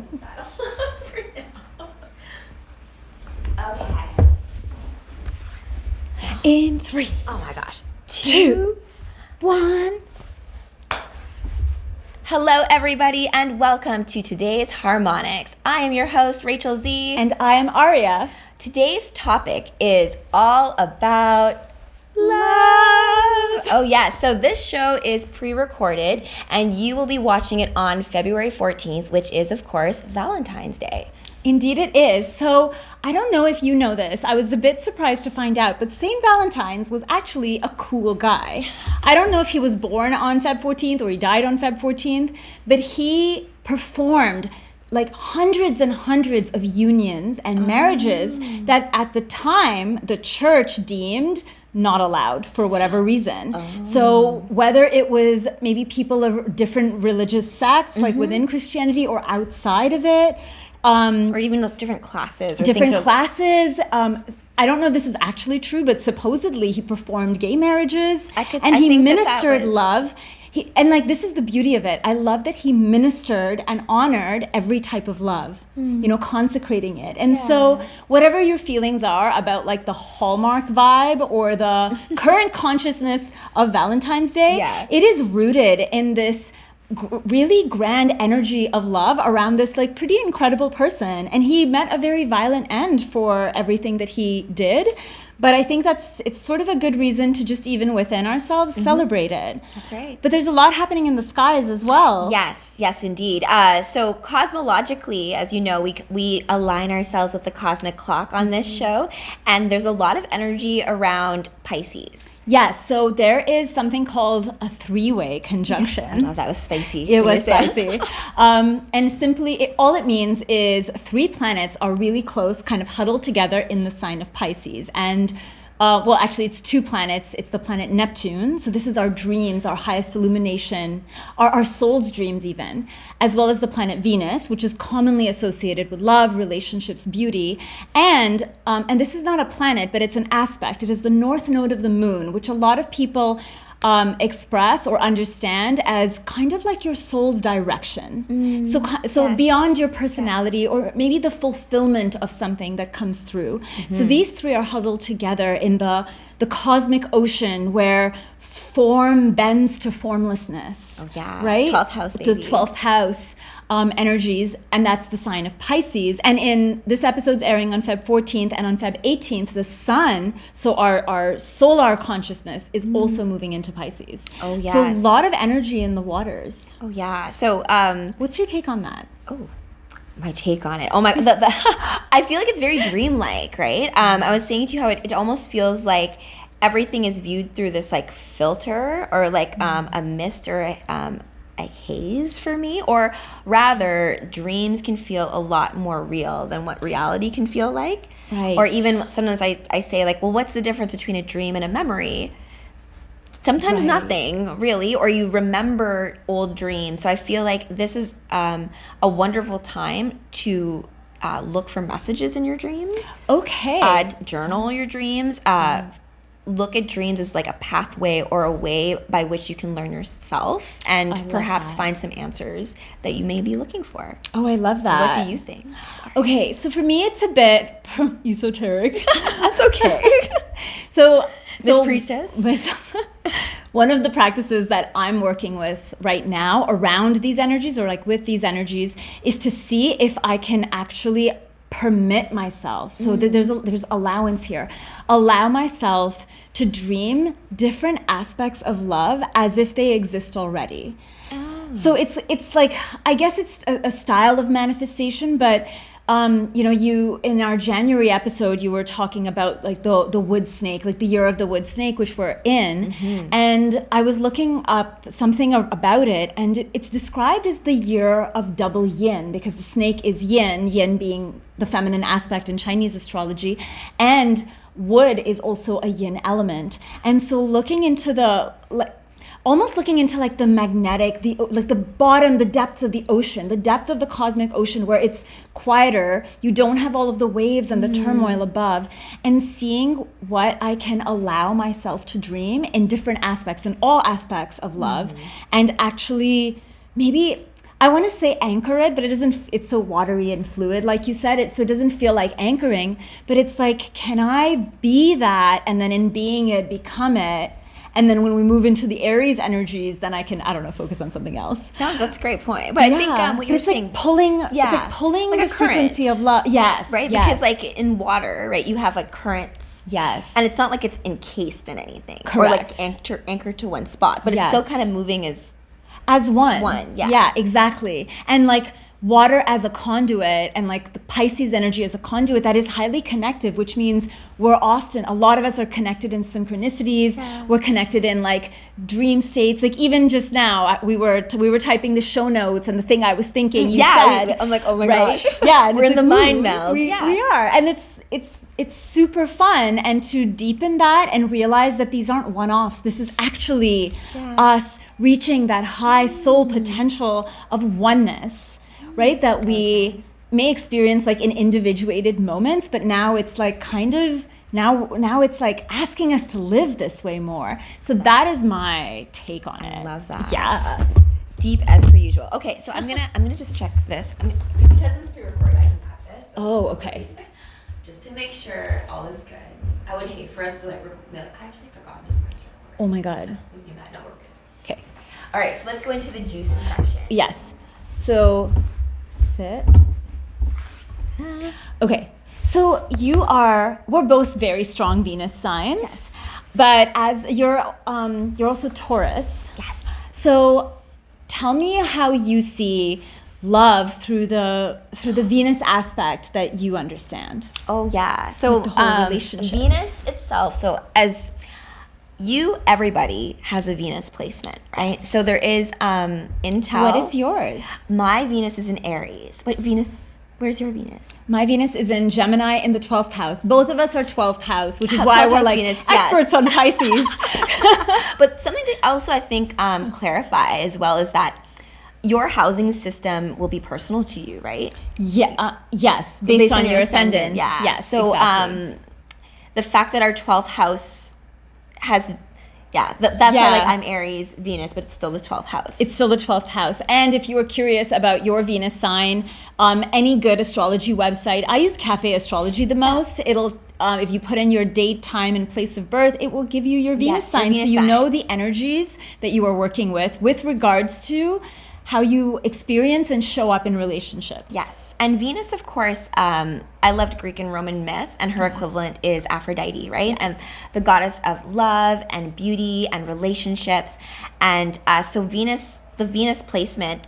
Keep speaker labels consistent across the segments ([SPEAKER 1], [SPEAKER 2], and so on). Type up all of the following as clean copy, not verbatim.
[SPEAKER 1] move that for now. Okay.
[SPEAKER 2] In 3.
[SPEAKER 1] Oh my gosh.
[SPEAKER 2] 2, 1.
[SPEAKER 1] Hello, everybody, and welcome to today's Harmonics. I am your host, Rachel Z.
[SPEAKER 2] And I am Aria.
[SPEAKER 1] Today's topic is all about
[SPEAKER 2] Love.
[SPEAKER 1] Oh, yeah. So this show is pre-recorded, and you will be watching it on February 14th, which is, of course, Valentine's Day.
[SPEAKER 2] Indeed it is. So I don't know if you know this. I was a bit surprised to find out, but St. Valentine's was actually a cool guy. I don't know if he was born on Feb 14th or he died on Feb 14th, but he performed like hundreds and hundreds of unions and marriages that at the time the church deemed not allowed for whatever reason. So whether it was maybe people of different religious sects, like within Christianity or outside of it,
[SPEAKER 1] or even with different classes. Or
[SPEAKER 2] different classes. I don't know if this is actually true, but supposedly he performed gay marriages and he ministered love. This is the beauty of it. I love that he ministered and honored every type of love, consecrating it. And so whatever your feelings are about like the Hallmark vibe or the current consciousness of Valentine's Day, it is rooted in this really grand energy of love around this like pretty incredible person. And he met a very violent end for everything that he did. But I think it's sort of a good reason to just even within ourselves celebrate it.
[SPEAKER 1] That's right.
[SPEAKER 2] But there's a lot happening in the skies as well.
[SPEAKER 1] Yes, indeed. So cosmologically, as you know, we align ourselves with the cosmic clock on this show. And there's a lot of energy around Pisces.
[SPEAKER 2] Yes, so there is something called a 3-way conjunction.
[SPEAKER 1] Yes, I love that. Was spicy.
[SPEAKER 2] It was spicy. And simply, all it means is 3 planets are really close, kind of huddled together in the sign of Pisces. And actually, it's 2 planets. It's the planet Neptune. So this is our dreams, our highest illumination, our soul's dreams even, as well as the planet Venus, which is commonly associated with love, relationships, beauty. And this is not a planet, but it's an aspect. It is the north node of the moon, which a lot of people express or understand as kind of like your soul's direction. So beyond your personality or maybe the fulfillment of something that comes through. So these 3 are huddled together in the cosmic ocean where form bends to formlessness.
[SPEAKER 1] Oh yeah,
[SPEAKER 2] right?
[SPEAKER 1] 12th house, baby.
[SPEAKER 2] The 12th house energies, and that's the sign of Pisces. And in this episode's airing on Feb 14th and on Feb 18th, the sun, so our solar consciousness is also moving into Pisces.
[SPEAKER 1] Oh yeah.
[SPEAKER 2] So a lot of energy in the waters.
[SPEAKER 1] Oh yeah. So
[SPEAKER 2] what's your take on that?
[SPEAKER 1] Oh, my take on it. Oh my, I feel like it's very dreamlike, right? I was saying to you how it almost feels like everything is viewed through this like filter or like a mist or a haze for me, or rather dreams can feel a lot more real than what reality can feel like.
[SPEAKER 2] Right.
[SPEAKER 1] Or even sometimes I say like, well, what's the difference between a dream and a memory? Sometimes nothing really, or you remember old dreams. So I feel like this is a wonderful time to look for messages in your dreams.
[SPEAKER 2] Okay.
[SPEAKER 1] Journal your dreams. Look at dreams as like a pathway or a way by which you can learn yourself and perhaps find some answers that you may be looking for.
[SPEAKER 2] Oh, I love that.
[SPEAKER 1] What do you think?
[SPEAKER 2] Okay, so for me, it's a bit esoteric.
[SPEAKER 1] That's okay.
[SPEAKER 2] So
[SPEAKER 1] Miss Priestess?
[SPEAKER 2] One of the practices that I'm working with right now around these energies or like with these energies is to see if I can actually permit myself. So there's allowance here. Allow myself to dream different aspects of love as if they exist already. So it's like, I guess it's a style of manifestation, but you in our January episode, you were talking about like the wood snake, like the year of the wood snake, which we're in. And I was looking up something about it, and it's described as the year of double yin, because the snake is yin being the feminine aspect in Chinese astrology, and wood is also a yin element. And so looking into almost looking into like the magnetic, the bottom, the depths of the ocean, the depth of the cosmic ocean where it's quieter, you don't have all of the waves and the turmoil above, and seeing what I can allow myself to dream in different aspects, in all aspects of love, and actually maybe I want to say anchor it, but it doesn't, it's so watery and fluid, like you said, so it doesn't feel like anchoring, but it's like, can I be that? And then in being it, become it. And then when we move into the Aries energies, then I can, I don't know, focus on something else.
[SPEAKER 1] No, that's a great point. But I think what you're saying,
[SPEAKER 2] like pulling, it's like pulling
[SPEAKER 1] like
[SPEAKER 2] the
[SPEAKER 1] a current,
[SPEAKER 2] frequency of love. Yes.
[SPEAKER 1] Right?
[SPEAKER 2] Yes.
[SPEAKER 1] Because like in water, right, you have like currents.
[SPEAKER 2] Yes.
[SPEAKER 1] And it's not like it's encased in anything.
[SPEAKER 2] Correct.
[SPEAKER 1] Or like anchored to one spot. But it's still kind of moving as
[SPEAKER 2] one.
[SPEAKER 1] Yeah.
[SPEAKER 2] Yeah, exactly. And like water as a conduit, and like the Pisces energy as a conduit, that is highly connective, which means a lot of us are connected in synchronicities. Yeah. We're connected in like dream states. Like even just now, we were typing the show notes, and the thing I was thinking, you said.
[SPEAKER 1] I'm like, oh my
[SPEAKER 2] right?
[SPEAKER 1] gosh.
[SPEAKER 2] Yeah. And
[SPEAKER 1] we're in the mind meld.
[SPEAKER 2] We are. And it's super fun, and to deepen that and realize that these aren't one-offs. This is actually us reaching that high soul potential of oneness, right? That we may experience like in individuated moments, but now it's like kind of, now it's like asking us to live this way more. So that is my take on it.
[SPEAKER 1] I love that.
[SPEAKER 2] Yeah.
[SPEAKER 1] Deep as per usual. Okay, so I'm gonna just check this. Because this is pre-recorded, I can have this.
[SPEAKER 2] Oh, okay.
[SPEAKER 1] Just to make sure all is good. I would hate for us to like I actually forgot to press record.
[SPEAKER 2] Oh my God.
[SPEAKER 1] We do that. No, we're good.
[SPEAKER 2] Okay.
[SPEAKER 1] All right, so let's go into the juicy section.
[SPEAKER 2] Yes. So sit. Okay. So we're both very strong Venus signs.
[SPEAKER 1] Yes.
[SPEAKER 2] But as you're also Taurus.
[SPEAKER 1] Yes.
[SPEAKER 2] So tell me how you see love through the Venus aspect that you understand.
[SPEAKER 1] Oh yeah. So
[SPEAKER 2] the whole relationship.
[SPEAKER 1] Venus itself. So as everybody has a Venus placement, right? Yes. So there is intel.
[SPEAKER 2] What is yours?
[SPEAKER 1] My Venus is in Aries. Where's your Venus?
[SPEAKER 2] My Venus is in Gemini in the 12th house. Both of us are 12th house, which is why we're like Venus, experts on Pisces.
[SPEAKER 1] But something to also, I think, clarify as well is that your housing system will be personal to you, right?
[SPEAKER 2] Yeah. Yes. Based on your ascendant.
[SPEAKER 1] Yeah.
[SPEAKER 2] Yes.
[SPEAKER 1] So
[SPEAKER 2] exactly.
[SPEAKER 1] The fact that our 12th house has, that's why like I'm Aries Venus, but it's still the 12th house.
[SPEAKER 2] It's still the 12th house. And if you were curious about your Venus sign, any good astrology website, I use Cafe Astrology the most. It'll, if you put in your date, time, and place of birth, it will give you your Venus sign. So you know the energies that you are working with regards to how you experience and show up in relationships.
[SPEAKER 1] Yes. And Venus, of course, I loved Greek and Roman myth, and her equivalent is Aphrodite, right? Yes. And the goddess of love and beauty and relationships. And so Venus, the Venus placement,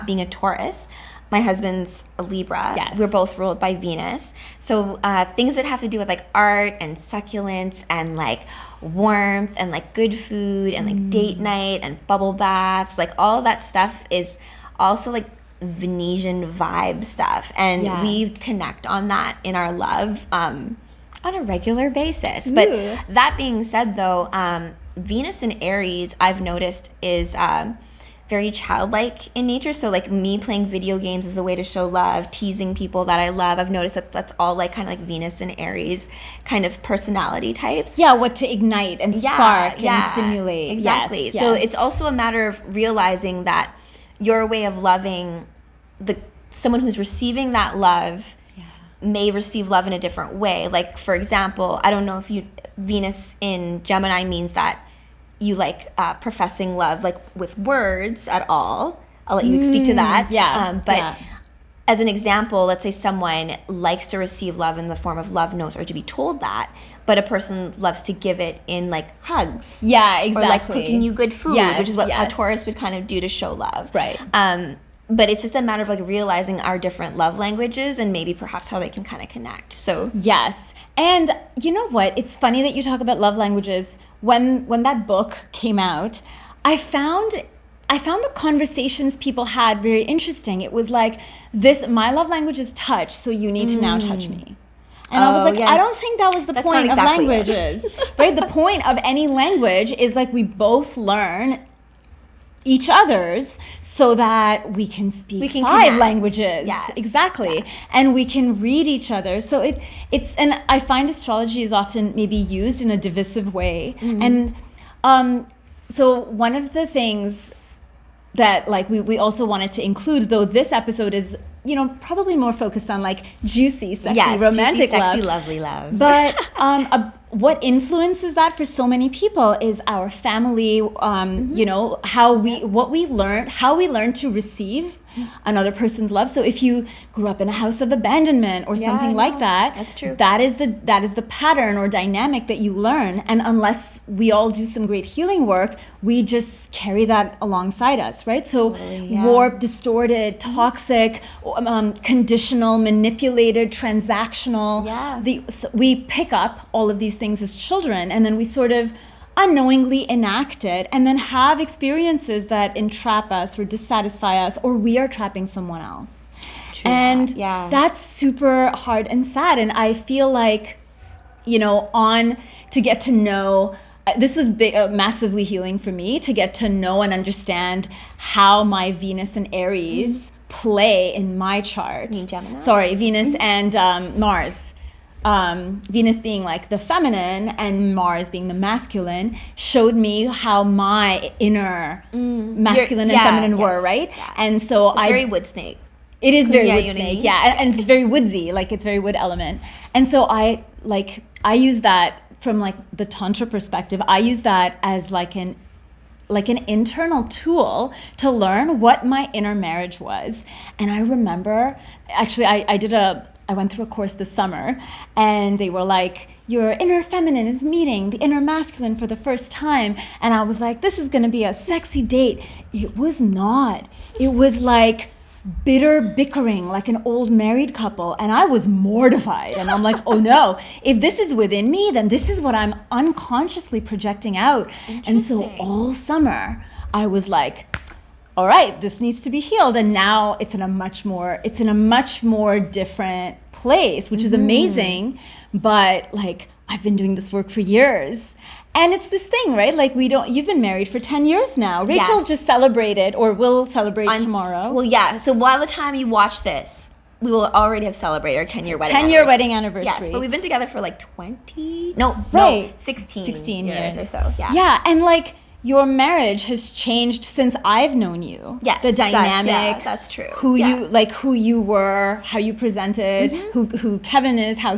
[SPEAKER 1] being a Taurus, my husband's a Libra.
[SPEAKER 2] Yes.
[SPEAKER 1] We're both ruled by Venus. So things that have to do with like art and succulence and like warmth and like good food and like date night and bubble baths, like all of that stuff is also like Venetian vibe stuff. And we connect on that in our love on a regular basis. But that being said though, Venus in Aries, I've noticed is very childlike in nature. So like me playing video games is a way to show love, teasing people that I love. I've noticed that that's all like kind of like Venus and Aries kind of personality types.
[SPEAKER 2] Yeah, what to ignite and spark and stimulate.
[SPEAKER 1] Exactly.
[SPEAKER 2] Yes,
[SPEAKER 1] so it's also a matter of realizing that your way of loving someone who's receiving that love may receive love in a different way. Like for example, I don't know if Venus in Gemini means that you like professing love like with words at all. I'll let you speak to that. But as an example, let's say someone likes to receive love in the form of love notes or to be told that, but a person loves to give it in like hugs.
[SPEAKER 2] Yeah, exactly.
[SPEAKER 1] Or like cooking you good food, which is what a Taurus would kind of do to show love.
[SPEAKER 2] Right.
[SPEAKER 1] But it's just a matter of like realizing our different love languages and maybe perhaps how they can kind of connect. So
[SPEAKER 2] yes. And you know what? It's funny that you talk about love languages. When that book came out, I found the conversations people had very interesting. It was like, my love language is touch, so you need to now touch me. And I was like, I don't think that was the point of languages. Right? The point of any language is like we both learn each other's so that we can speak five languages. Yes. Exactly. Yeah. And we can read each other. So it's and I find astrology is often maybe used in a divisive way. And so one of the things that like we also wanted to include, though this episode is, you know, probably more focused on like juicy, sexy, romantic
[SPEAKER 1] juicy,
[SPEAKER 2] love.
[SPEAKER 1] sexy, lovely love.
[SPEAKER 2] But what influences that for so many people is our family, you know, how we learn to receive another person's love. So if you grew up in a house of abandonment or something like that,
[SPEAKER 1] that's true.
[SPEAKER 2] That is the pattern or dynamic that you learn. And unless we all do some great healing work, we just carry that alongside us, right? So warped, distorted, toxic, conditional, manipulated, transactional. We pick up all of these things as children, and then we sort of unknowingly enact it, and then have experiences that entrap us or dissatisfy us, or we are trapping someone else. And that's super hard and sad. And I feel like, you know, to get to know, this was massively healing for me, to get to know and understand how my Venus and Aries play in my chart.
[SPEAKER 1] Gemini?
[SPEAKER 2] Sorry, Venus and Mars. Venus being like the feminine and Mars being the masculine, showed me how my inner masculine and feminine were, right?
[SPEAKER 1] Yeah.
[SPEAKER 2] And so
[SPEAKER 1] it's very wood snake.
[SPEAKER 2] It is very wood
[SPEAKER 1] you know
[SPEAKER 2] snake,
[SPEAKER 1] what I mean?
[SPEAKER 2] yeah, and it's very woodsy, like it's very wood element. And so I use that from like the Tantra perspective. I use that as like an internal tool to learn what my inner marriage was. And I remember, actually, I went through a course this summer, and they were like, your inner feminine is meeting the inner masculine for the first time. And I was like, this is going to be a sexy date. It was not. It was like bitter bickering, like an old married couple. And I was mortified. And I'm like, oh no, if this is within me, then this is what I'm unconsciously projecting out. And so all summer, I was like, all right, this needs to be healed. And now it's in a much more different place, which is amazing. But like, I've been doing this work for years. And it's this thing, right? Like you've been married for 10 years now. Rachel just celebrated, or will celebrate tomorrow.
[SPEAKER 1] Well, yeah. So by the time you watch this, we will already have celebrated our 10-year wedding
[SPEAKER 2] 10-year wedding anniversary.
[SPEAKER 1] Yes, but we've been together for like 16 years or so. Yeah.
[SPEAKER 2] Yeah, and like, your marriage has changed since I've known you.
[SPEAKER 1] Yes,
[SPEAKER 2] the dynamic.
[SPEAKER 1] That's true.
[SPEAKER 2] Who you were, how you presented, who Kevin is, I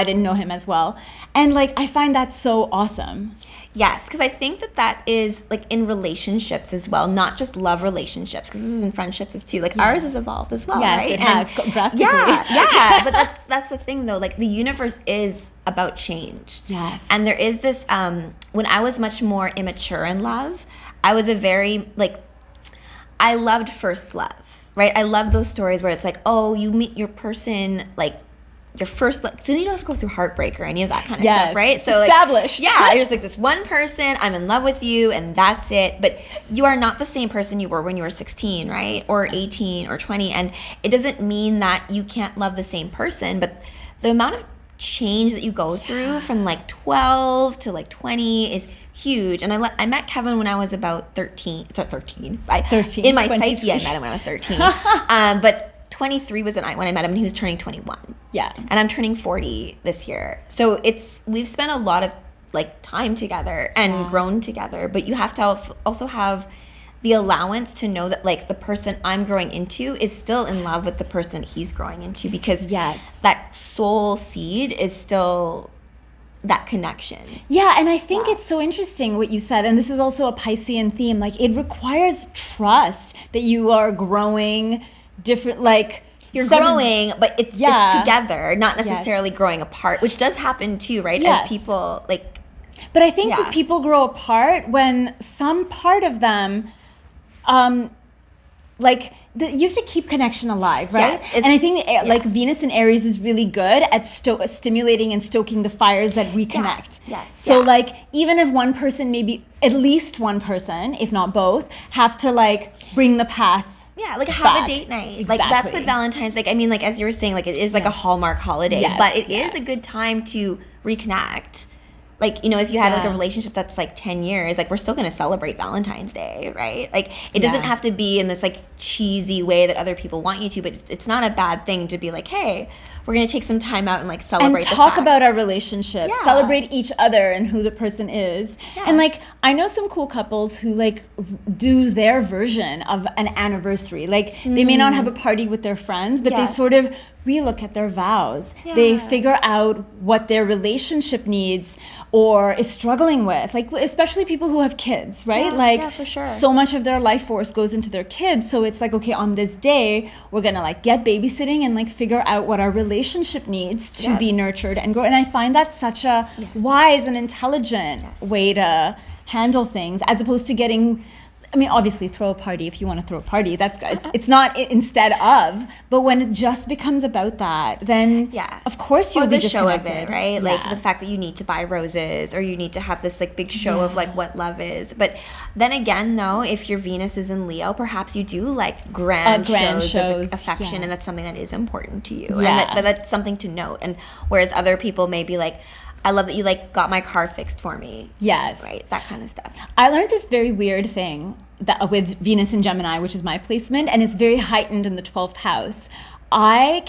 [SPEAKER 2] didn't know him as well. And like, I find that so awesome.
[SPEAKER 1] Yes, because I think that is like in relationships as well, not just love relationships, because this is in friendships too. Like ours has evolved as well,
[SPEAKER 2] yes,
[SPEAKER 1] right?
[SPEAKER 2] It has drastically.
[SPEAKER 1] Yeah. But that's the thing though. Like the universe is about change.
[SPEAKER 2] Yes.
[SPEAKER 1] And there is this. When I was much more immature in love, I was I loved first love, right? I loved those stories where it's like, oh, you meet your person like your first, so you don't have to go through heartbreak or any of that kind of stuff, right? So
[SPEAKER 2] established.
[SPEAKER 1] You're just like this one person, I'm in love with you, and that's it. But you are not the same person you were when you were 16, right? Or 18 or 20. And it doesn't mean that you can't love the same person, but the amount of change that you go through from like 12 to like 20 is huge. And I met Kevin when I was about 13. Sorry, 13. In my psyche, I met him when I was 13. But 23 was when I met him, and he was turning 21.
[SPEAKER 2] Yeah.
[SPEAKER 1] And I'm turning 40 this year. So we've spent a lot of like time together and grown together, but you have to also have the allowance to know that like the person I'm growing into is still in love with the person he's growing into, because that soul seed is still that connection.
[SPEAKER 2] Yeah, and I think it's so interesting what you said, and this is also a Piscean theme. Like, it requires trust that you are growing different, like
[SPEAKER 1] you're growing, but it's together, not necessarily growing apart, which does happen too, right? As people like.
[SPEAKER 2] But I think people grow apart when some part of them, you have to keep connection alive, right?
[SPEAKER 1] Yes,
[SPEAKER 2] and I think like Venus and Aries is really good at stimulating and stoking the fires that reconnect.
[SPEAKER 1] Yes.
[SPEAKER 2] So like, even if one person, maybe at least one person, if not both, have to like bring the path.
[SPEAKER 1] Yeah, like have a date night.
[SPEAKER 2] Exactly.
[SPEAKER 1] Like that's what Valentine's, like, I mean, like as you were saying, like it is like a Hallmark holiday, but it is a good time to reconnect Like, you know, if you had like a
[SPEAKER 2] Yeah.
[SPEAKER 1] relationship that's like 10 years, like we're still going to celebrate Valentine's Day, right? Like it doesn't
[SPEAKER 2] Yeah.
[SPEAKER 1] have to be in this like cheesy way that other people want you to, but it's not a bad thing to be like, hey, we're going to take some time out and like celebrate
[SPEAKER 2] and
[SPEAKER 1] the
[SPEAKER 2] talk
[SPEAKER 1] fact.
[SPEAKER 2] about our relationship,
[SPEAKER 1] Yeah.
[SPEAKER 2] celebrate each other and who the person is.
[SPEAKER 1] Yeah.
[SPEAKER 2] And like I know some cool couples who like do their version of an anniversary. Like they may not have a party with their friends, but
[SPEAKER 1] Yeah.
[SPEAKER 2] they sort of relook at their vows. They
[SPEAKER 1] Yeah.
[SPEAKER 2] figure out what their relationship needs or is struggling with. Like especially people who have kids, right?
[SPEAKER 1] Yeah,
[SPEAKER 2] Like
[SPEAKER 1] yeah, for sure.
[SPEAKER 2] so much of their life force goes into their kids. So it's like, okay, on this day, we're gonna like get babysitting and like figure out what our relationship needs to
[SPEAKER 1] Yeah.
[SPEAKER 2] be nurtured and grow. And I find that such a wise and intelligent
[SPEAKER 1] Yes.
[SPEAKER 2] way to handle things, as opposed to getting, I mean, obviously throw a party if you want to throw a party. That's good. It's not instead of, but when it just becomes about that, then
[SPEAKER 1] Yeah.
[SPEAKER 2] of course
[SPEAKER 1] Or
[SPEAKER 2] you'll be
[SPEAKER 1] the show of
[SPEAKER 2] disconnected.
[SPEAKER 1] it, right? Like
[SPEAKER 2] Yeah.
[SPEAKER 1] the fact that you need to buy roses or you need to have this like big show of like what love is. But then again, though, if your Venus is in Leo, perhaps you do like grand shows of affection,
[SPEAKER 2] yeah.
[SPEAKER 1] and that's something that is important to you.
[SPEAKER 2] Yeah.
[SPEAKER 1] And but that's something to note. And whereas other people may be like, I love that you like got my car fixed for me.
[SPEAKER 2] Yes.
[SPEAKER 1] Right? That kind of stuff.
[SPEAKER 2] I learned this very weird thing that with Venus in Gemini, which is my placement, and it's very heightened in the 12th house. I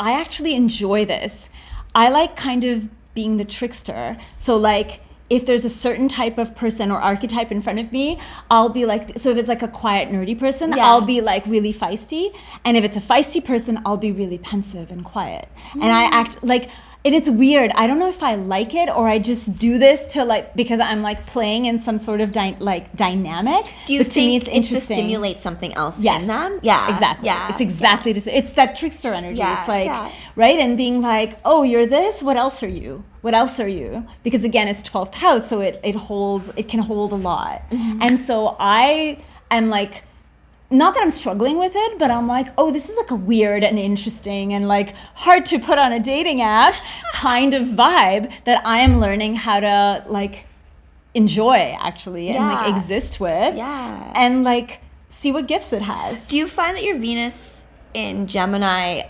[SPEAKER 2] actually enjoy this. I like kind of being the trickster. So like if there's a certain type of person or archetype in front of me, I'll be like, so if it's like a quiet, nerdy person,
[SPEAKER 1] Yeah.
[SPEAKER 2] I'll be like really feisty. And if it's a feisty person, I'll be really pensive and quiet. And I act like, and it's weird. I don't know if I like it or I just do this to like, because I'm like playing in some sort of dynamic.
[SPEAKER 1] Do you
[SPEAKER 2] But to me,
[SPEAKER 1] think
[SPEAKER 2] it's
[SPEAKER 1] it's to
[SPEAKER 2] interesting.
[SPEAKER 1] stimulate something else
[SPEAKER 2] Yes.
[SPEAKER 1] in them? Yeah.
[SPEAKER 2] Exactly.
[SPEAKER 1] Yeah.
[SPEAKER 2] It's exactly it's that trickster energy.
[SPEAKER 1] Yeah,
[SPEAKER 2] It's like,
[SPEAKER 1] yeah.
[SPEAKER 2] right? And being like, oh, you're this, what else are you? What else are you? Because again, it's 12th house, so it can hold a lot.
[SPEAKER 1] Mm-hmm.
[SPEAKER 2] And so I am like, not that I'm struggling with it, but I'm like, oh, this is like a weird and interesting and like hard to put on a dating app kind of vibe that I am learning how to like enjoy actually and like
[SPEAKER 1] Yeah.
[SPEAKER 2] exist with.
[SPEAKER 1] Yeah.
[SPEAKER 2] And like see what gifts it has.
[SPEAKER 1] Do you find that your Venus in Gemini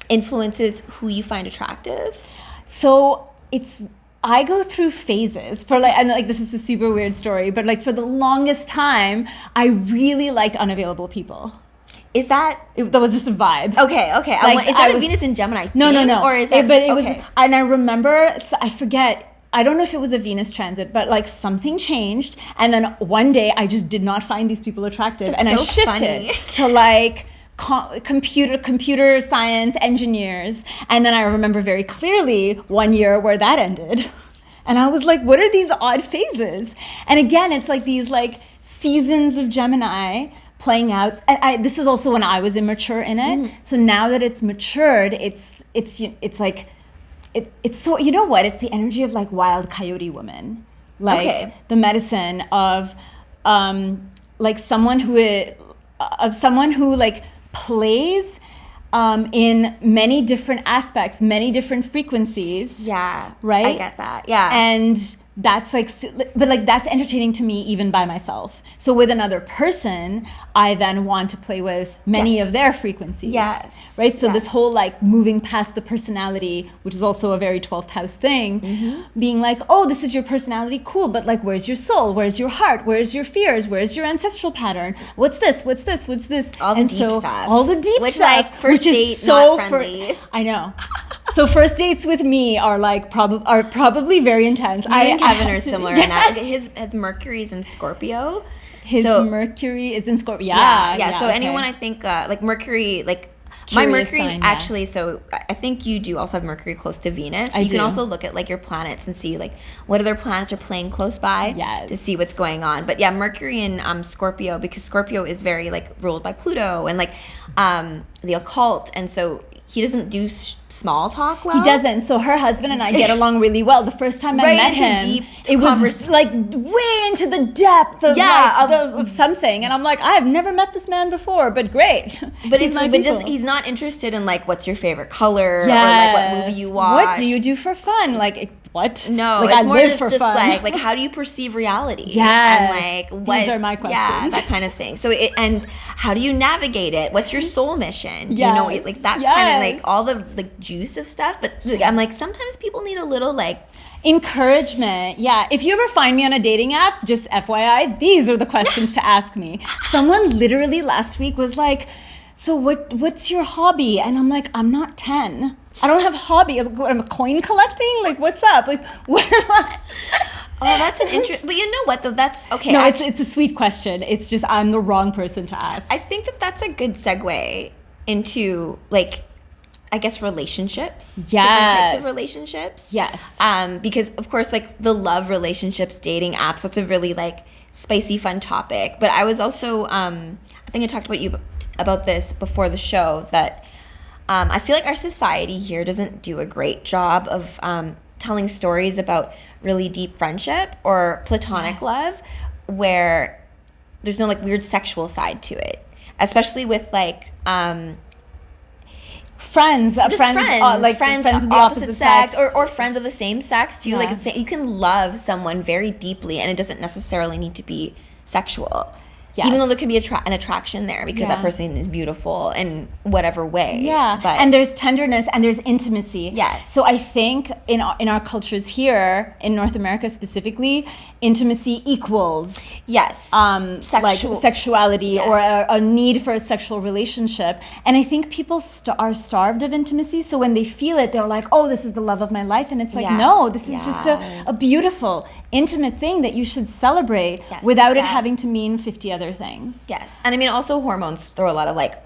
[SPEAKER 1] influences who you find attractive?
[SPEAKER 2] So I go through phases for like, and like this is a super weird story, but like for the longest time, I really liked unavailable people.
[SPEAKER 1] Is that
[SPEAKER 2] That was just a vibe.
[SPEAKER 1] okay?
[SPEAKER 2] Like,
[SPEAKER 1] Is
[SPEAKER 2] I
[SPEAKER 1] that a
[SPEAKER 2] was-
[SPEAKER 1] Venus in Gemini?
[SPEAKER 2] No,
[SPEAKER 1] thing,
[SPEAKER 2] no.
[SPEAKER 1] Or is that?
[SPEAKER 2] But it was,
[SPEAKER 1] okay.
[SPEAKER 2] and I remember, I forget. I don't know if it was a Venus transit, but like something changed, and then one day I just did not find these people attractive,
[SPEAKER 1] That's
[SPEAKER 2] and I
[SPEAKER 1] so
[SPEAKER 2] shifted
[SPEAKER 1] funny.
[SPEAKER 2] to like computer science engineers, and then I remember very clearly one year where that ended. And I was like, what are these odd phases? And again, it's like these like seasons of Gemini playing out. And this is also when I was immature in it. So now that it's matured, it's like, it's so, you know what? It's the energy of like wild coyote woman. Like
[SPEAKER 1] Okay.
[SPEAKER 2] the medicine of like someone who like plays in many different aspects, many different frequencies.
[SPEAKER 1] Yeah.
[SPEAKER 2] Right?
[SPEAKER 1] I get that. Yeah.
[SPEAKER 2] And that's like, but like that's entertaining to me even by myself. So with another person, I then want to play with many of their frequencies.
[SPEAKER 1] Yes.
[SPEAKER 2] Right? So
[SPEAKER 1] Yes.
[SPEAKER 2] this whole like moving past the personality, which is also a very 12th house thing, being like, oh, this is your personality, cool, but like where's your soul? Where's your heart? Where's your fears? Where's your ancestral pattern? What's this? What's this? What's this?
[SPEAKER 1] All the
[SPEAKER 2] And
[SPEAKER 1] deep
[SPEAKER 2] so,
[SPEAKER 1] stuff.
[SPEAKER 2] All the deep
[SPEAKER 1] Which,
[SPEAKER 2] stuff.
[SPEAKER 1] like, first
[SPEAKER 2] which
[SPEAKER 1] date,
[SPEAKER 2] is so
[SPEAKER 1] not friendly.
[SPEAKER 2] I know. So first dates with me are like probably very intense.
[SPEAKER 1] You and Kevin
[SPEAKER 2] have
[SPEAKER 1] are
[SPEAKER 2] to-
[SPEAKER 1] similar in
[SPEAKER 2] Yes.
[SPEAKER 1] that. Like, his Mercury's in Scorpio.
[SPEAKER 2] His
[SPEAKER 1] So-
[SPEAKER 2] Mercury is in Scorpio.
[SPEAKER 1] Yeah. So
[SPEAKER 2] okay.
[SPEAKER 1] anyone I think like Mercury, like my
[SPEAKER 2] Curious
[SPEAKER 1] Mercury
[SPEAKER 2] sign, yeah.
[SPEAKER 1] actually. So I think you do also have Mercury close to Venus. So
[SPEAKER 2] I
[SPEAKER 1] you can
[SPEAKER 2] do.
[SPEAKER 1] also look at like your planets and see like what other planets are playing close by.
[SPEAKER 2] Yes.
[SPEAKER 1] To see what's going on. But yeah, Mercury in Scorpio, because Scorpio is very like ruled by Pluto and like the occult, and so he doesn't do small talk well.
[SPEAKER 2] He doesn't. So her husband and I get along really well. The first time I
[SPEAKER 1] Right
[SPEAKER 2] met
[SPEAKER 1] into
[SPEAKER 2] him,
[SPEAKER 1] deep
[SPEAKER 2] it was
[SPEAKER 1] convers-
[SPEAKER 2] like way into the depth of,
[SPEAKER 1] Yeah,
[SPEAKER 2] of something. And I'm like, I've never met this man before, but great.
[SPEAKER 1] But
[SPEAKER 2] He's
[SPEAKER 1] it's
[SPEAKER 2] my
[SPEAKER 1] but
[SPEAKER 2] people.
[SPEAKER 1] he's not interested in like what's your favorite color or
[SPEAKER 2] Yes.
[SPEAKER 1] like what movie you watch.
[SPEAKER 2] What do you do for fun? Like what?
[SPEAKER 1] No,
[SPEAKER 2] like
[SPEAKER 1] it's
[SPEAKER 2] I
[SPEAKER 1] more
[SPEAKER 2] live
[SPEAKER 1] just,
[SPEAKER 2] for
[SPEAKER 1] just
[SPEAKER 2] fun.
[SPEAKER 1] like how do you perceive reality?
[SPEAKER 2] Yes.
[SPEAKER 1] And like what
[SPEAKER 2] These are my
[SPEAKER 1] Yeah,
[SPEAKER 2] questions.
[SPEAKER 1] that kind of thing. So and how do you navigate it? What's your soul mission? Do you know
[SPEAKER 2] Yes.
[SPEAKER 1] like that kind of
[SPEAKER 2] Yes.
[SPEAKER 1] like all the like juice of stuff? But like, I'm like sometimes people need a little like
[SPEAKER 2] encouragement. Yeah. If you ever find me on a dating app, just FYI, these are the questions to ask me. Someone literally last week was like, so what's your hobby? And I'm like, I'm not 10. I don't have a hobby. I'm coin collecting? Like, what's up? Like, where am I?
[SPEAKER 1] Oh, that's an interesting. But you know what though? That's okay.
[SPEAKER 2] No, it's a sweet question. It's just I'm the wrong person to ask.
[SPEAKER 1] I think that that's a good segue into like, I guess relationships.
[SPEAKER 2] Yes.
[SPEAKER 1] Different types of relationships.
[SPEAKER 2] Yes.
[SPEAKER 1] Because of course, like the love relationships, dating apps. That's a really like spicy, fun topic. But I was also, I think I talked about this before the show that I feel like our society here doesn't do a great job of telling stories about really deep friendship or platonic love where there's no like weird sexual side to it, especially with like
[SPEAKER 2] friends
[SPEAKER 1] like friends of the opposite sex or friends of the same sex too.
[SPEAKER 2] Yeah.
[SPEAKER 1] Like you can love someone very deeply and it doesn't necessarily need to be sexual.
[SPEAKER 2] Yes.
[SPEAKER 1] Even though there can be an attraction there because that
[SPEAKER 2] Yeah.
[SPEAKER 1] person is beautiful in whatever way.
[SPEAKER 2] Yeah,
[SPEAKER 1] But
[SPEAKER 2] and there's tenderness and there's intimacy.
[SPEAKER 1] Yes.
[SPEAKER 2] So I think in our cultures here, in North America specifically, intimacy equals
[SPEAKER 1] yes,
[SPEAKER 2] like sexuality
[SPEAKER 1] Yeah.
[SPEAKER 2] or a need for a sexual relationship. And I think people are starved of intimacy. So when they feel it, they're like, oh, this is the love of my life. And it's like,
[SPEAKER 1] Yeah.
[SPEAKER 2] no, this is just
[SPEAKER 1] Yeah.
[SPEAKER 2] a beautiful, intimate thing that you should celebrate
[SPEAKER 1] Yes.
[SPEAKER 2] without it
[SPEAKER 1] Yeah.
[SPEAKER 2] having to mean 50 other things.
[SPEAKER 1] Yes, and I mean also hormones throw a lot of like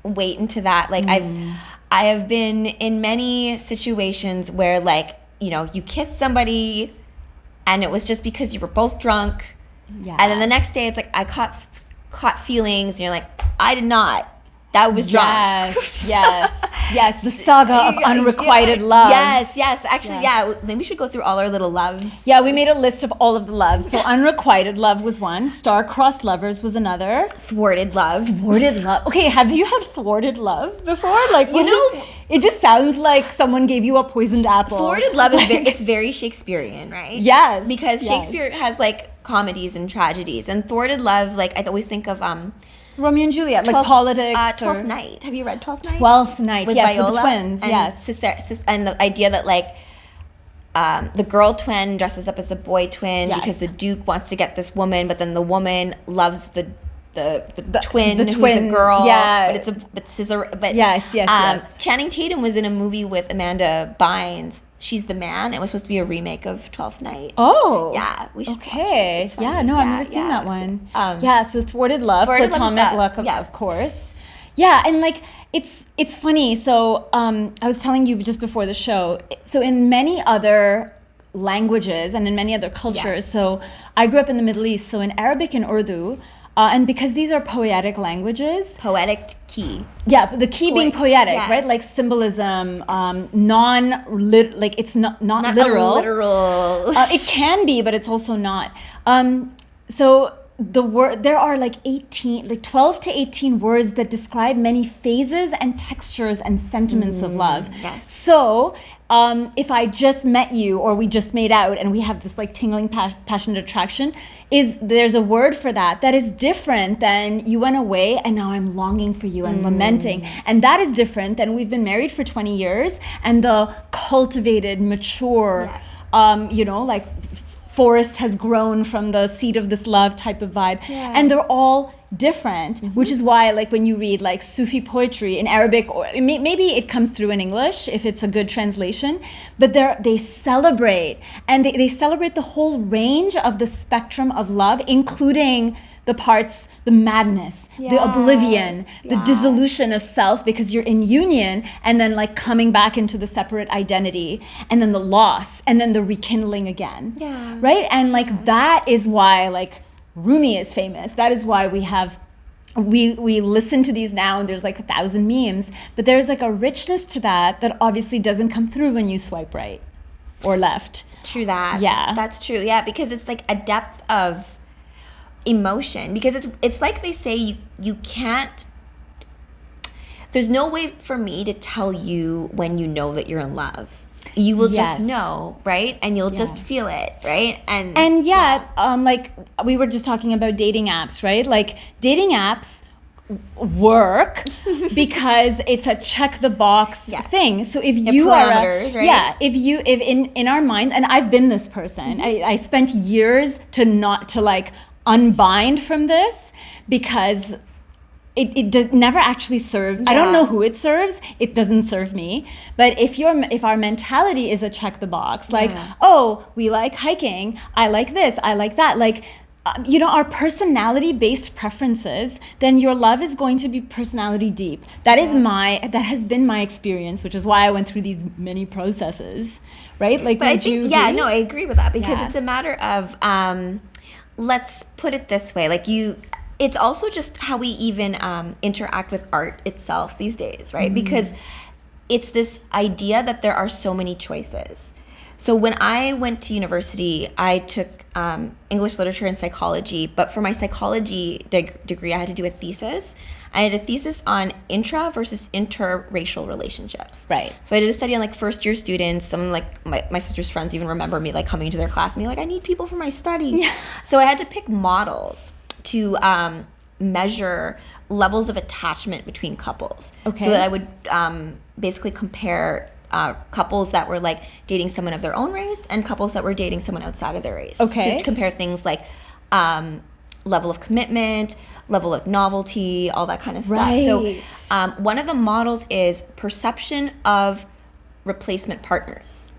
[SPEAKER 1] weight into that. Like I have been in many situations where like you kiss somebody, and it was just because you were both drunk,
[SPEAKER 2] Yeah.
[SPEAKER 1] and then the next day it's like I caught feelings, and you're like I did not. That was drunk.
[SPEAKER 2] Yes. The saga of unrequited love.
[SPEAKER 1] Yes. Actually,
[SPEAKER 2] Yes.
[SPEAKER 1] yeah. Maybe we should go through all our little loves.
[SPEAKER 2] Yeah, we made a list of all of the loves. So unrequited love was one. Star-crossed lovers was another.
[SPEAKER 1] Thwarted love.
[SPEAKER 2] Thwarted love. Okay, have you had thwarted love before? Like,
[SPEAKER 1] You know-
[SPEAKER 2] it just sounds like someone gave you a poisoned apple.
[SPEAKER 1] Thwarted love is it's very Shakespearean, right?
[SPEAKER 2] Yes.
[SPEAKER 1] Because
[SPEAKER 2] yes.
[SPEAKER 1] Shakespeare has like comedies and tragedies, and thwarted love, like I always think of
[SPEAKER 2] Romeo and Juliet, like politics.
[SPEAKER 1] Twelfth Night. Have you read Twelfth Night?
[SPEAKER 2] Twelfth Night,
[SPEAKER 1] with
[SPEAKER 2] yes,
[SPEAKER 1] Viola
[SPEAKER 2] with the twins,
[SPEAKER 1] and
[SPEAKER 2] yes.
[SPEAKER 1] and the idea that like the girl twin dresses up as a boy twin
[SPEAKER 2] Yes.
[SPEAKER 1] because the Duke wants to get this woman, but then the woman loves the twin,
[SPEAKER 2] the
[SPEAKER 1] who's
[SPEAKER 2] twin,
[SPEAKER 1] a girl,
[SPEAKER 2] yeah.
[SPEAKER 1] but scissor. But
[SPEAKER 2] Yes.
[SPEAKER 1] Channing Tatum was in a movie with Amanda Bynes. She's the man. It was supposed to be a remake of Twelfth Night.
[SPEAKER 2] Oh.
[SPEAKER 1] Yeah, we should watch it.
[SPEAKER 2] Okay.
[SPEAKER 1] It's funny.
[SPEAKER 2] Yeah, no, I've
[SPEAKER 1] Yeah,
[SPEAKER 2] never seen
[SPEAKER 1] yeah.
[SPEAKER 2] that one.
[SPEAKER 1] Yeah.
[SPEAKER 2] So thwarted love,
[SPEAKER 1] Thwarted love is
[SPEAKER 2] platonic
[SPEAKER 1] that.
[SPEAKER 2] love,
[SPEAKER 1] Yeah.
[SPEAKER 2] of course. Yeah, and like it's funny. So I was telling you just before the show. So in many other languages and in many other cultures.
[SPEAKER 1] Yes.
[SPEAKER 2] So I grew up in the Middle East. So in Arabic and Urdu. And because these are poetic languages,
[SPEAKER 1] Poetic key.
[SPEAKER 2] yeah, but the key being poetic,
[SPEAKER 1] yes.
[SPEAKER 2] right? Like symbolism, like it's not
[SPEAKER 1] Not
[SPEAKER 2] literal.
[SPEAKER 1] a literal.
[SPEAKER 2] It can be, but it's also not. So there are like 12 to 18 words that describe many phases and textures and sentiments of love.
[SPEAKER 1] yes.
[SPEAKER 2] So if I just met you or we just made out and we have this like tingling passionate attraction, there's a word for that is different than you went away and now I'm longing for you and lamenting. And that is different than we've been married for 20 years and the cultivated, mature, like forest has grown from the seed of this love type of vibe.
[SPEAKER 1] Yeah.
[SPEAKER 2] And they're all different, which is why like when you read like Sufi poetry in Arabic, or maybe it comes through in English if it's a good translation, but they celebrate and they celebrate the whole range of the spectrum of love, including the parts, the madness, the
[SPEAKER 1] Yeah.
[SPEAKER 2] oblivion, the
[SPEAKER 1] Yeah.
[SPEAKER 2] dissolution of self because you're in union, and then like coming back into the separate identity, and then the loss, and then the rekindling again.
[SPEAKER 1] Yeah.
[SPEAKER 2] Right? And like that is why like Rumi is famous. That is why we listen to these now and there's like 1,000 memes, but there's like a richness to that obviously doesn't come through when you swipe right or left.
[SPEAKER 1] True that.
[SPEAKER 2] Yeah.
[SPEAKER 1] That's true. Yeah, because it's like a depth of emotion, because it's like they say you can't, there's no way for me to tell you when you know that you're in love. you will
[SPEAKER 2] Yes.
[SPEAKER 1] just know, right? And you'll just feel it, right?
[SPEAKER 2] And yet, like we were just talking about dating apps, right? Like dating apps work because it's a check the box
[SPEAKER 1] Yes.
[SPEAKER 2] thing. So if
[SPEAKER 1] The
[SPEAKER 2] you
[SPEAKER 1] parameters, right?
[SPEAKER 2] if in our minds, and I've been this person, I spent years to like unbind from this because it never actually served. I don't know who it serves. It doesn't serve me. But if our mentality is a check the box, like, oh, we like hiking, I like this, I like that, like, our personality based preferences, then your love is going to be personality deep. That has been my experience, which is why I went through these many processes, right? Like,
[SPEAKER 1] But I think, I agree with that because it's a matter of, let's put it this way, like it's also just how we even interact with art itself these days, right? Because it's this idea that there are so many choices. So when I went to university, I took English literature and psychology, but for my psychology degree, I had to do a thesis. I had a thesis on intra versus interracial relationships.
[SPEAKER 2] Right.
[SPEAKER 1] So I did a study on like first year students. Some like my sister's friends even remember me like coming into their class and being like, I need people for my studies. Yeah. So I had to pick models to measure levels of attachment between couples.
[SPEAKER 2] Okay.
[SPEAKER 1] So that I would basically compare couples that were like dating someone of their own race and couples that were dating someone outside of their race.
[SPEAKER 2] Okay.
[SPEAKER 1] To compare things like level of commitment, level of novelty, all that kind of stuff.
[SPEAKER 2] Right.
[SPEAKER 1] So one of the models is perception of replacement partners.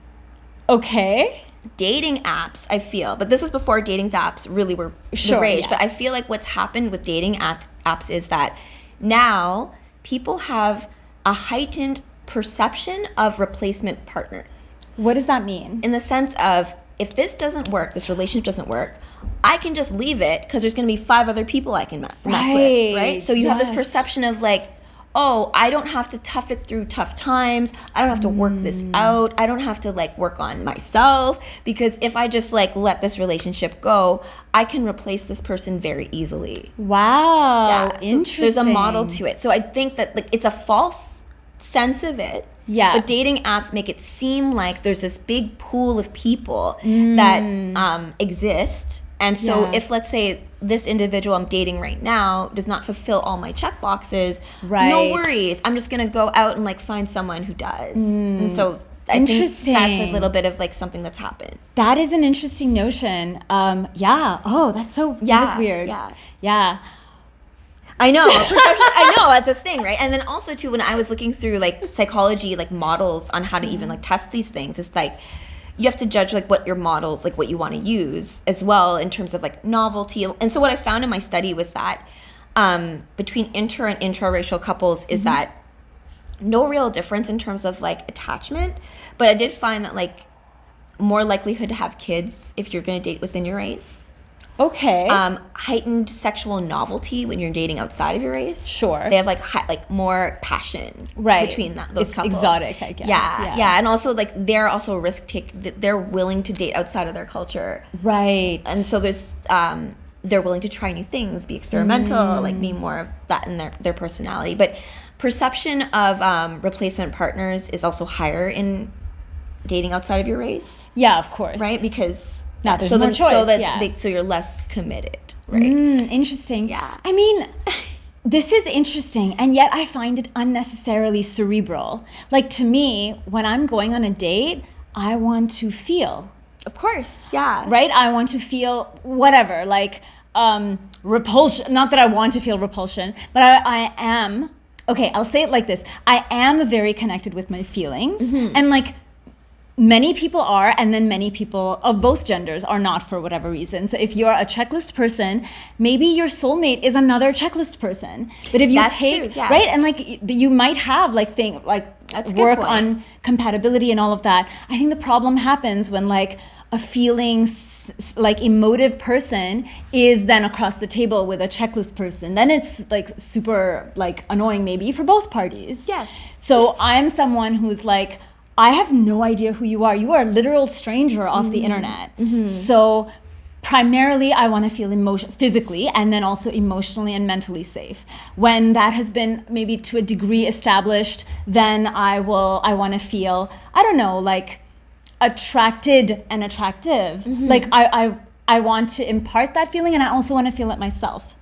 [SPEAKER 2] Okay.
[SPEAKER 1] Dating apps, I feel, but this was before dating apps really were the rage.
[SPEAKER 2] Yes.
[SPEAKER 1] But I feel like what's happened with dating apps is that now people have a heightened perception of replacement partners.
[SPEAKER 2] What does that mean?
[SPEAKER 1] In the sense of, if this doesn't work, this relationship doesn't work, I can just leave it because there's going to be 5 other people I can mess with, right? So you have this perception of like, oh, I don't have to tough it through tough times. I don't have to work this out. I don't have to like work on myself, because if I just like let this relationship go, I can replace this person very easily.
[SPEAKER 2] Wow.
[SPEAKER 1] Yeah, so
[SPEAKER 2] interesting.
[SPEAKER 1] there's a model to it. So I think that like it's a false sense of it.
[SPEAKER 2] Yeah.
[SPEAKER 1] But dating apps make it seem like there's this big pool of people that exist. And so if, let's say, this individual I'm dating right now does not fulfill all my check boxes, no worries. I'm just going to go out and like find someone who does. And so I think that's a little bit of like something that's happened.
[SPEAKER 2] That is an interesting notion. Yeah. Oh, that is weird. Yeah.
[SPEAKER 1] I know, I know, that's a thing, right? And then also too, when I was looking through like psychology, like models on how to even like test these things, it's like you have to judge like what your models, like what you want to use as well in terms of like novelty. And so what I found in my study was that between inter and intraracial couples is that no real difference in terms of like attachment, but I did find that like more likelihood to have kids if you're going to date within your race.
[SPEAKER 2] Okay.
[SPEAKER 1] Heightened sexual novelty when you're dating outside of your race.
[SPEAKER 2] Sure.
[SPEAKER 1] They have like more passion between those couples.
[SPEAKER 2] Exotic, I guess.
[SPEAKER 1] Yeah. And also like they're also they're willing to date outside of their culture.
[SPEAKER 2] Right.
[SPEAKER 1] And so there's they're willing to try new things, be experimental, like be more of that in their personality. But perception of replacement partners is also higher in dating outside of your race.
[SPEAKER 2] Yeah, of course.
[SPEAKER 1] Right? Because
[SPEAKER 2] now there's more choice.
[SPEAKER 1] So you're less committed, right?
[SPEAKER 2] Interesting.
[SPEAKER 1] Yeah.
[SPEAKER 2] I mean, this is interesting, and yet I find it unnecessarily cerebral. Like, to me, when I'm going on a date, I want to feel.
[SPEAKER 1] Of course, yeah.
[SPEAKER 2] Right? I want to feel whatever, like repulsion. Not that I want to feel repulsion, but I am, okay, I'll say it like this. I am very connected with my feelings, and like, many people are, and then many people of both genders are not for whatever reason. So if you're a checklist person, maybe your soulmate is another checklist person. But if you right, and like you might have like work on compatibility and all of that. I think the problem happens when like a feeling like emotive person is then across the table with a checklist person. Then it's like super like annoying maybe for both parties.
[SPEAKER 1] Yes.
[SPEAKER 2] So I'm someone who's like, I have no idea who you are. You are a literal stranger off the internet. So primarily I want to feel physically and then also emotionally and mentally safe. When that has been maybe to a degree established, then I want to feel, I don't know, like attracted and attractive. Like I want to impart that feeling, and I also want to feel it myself,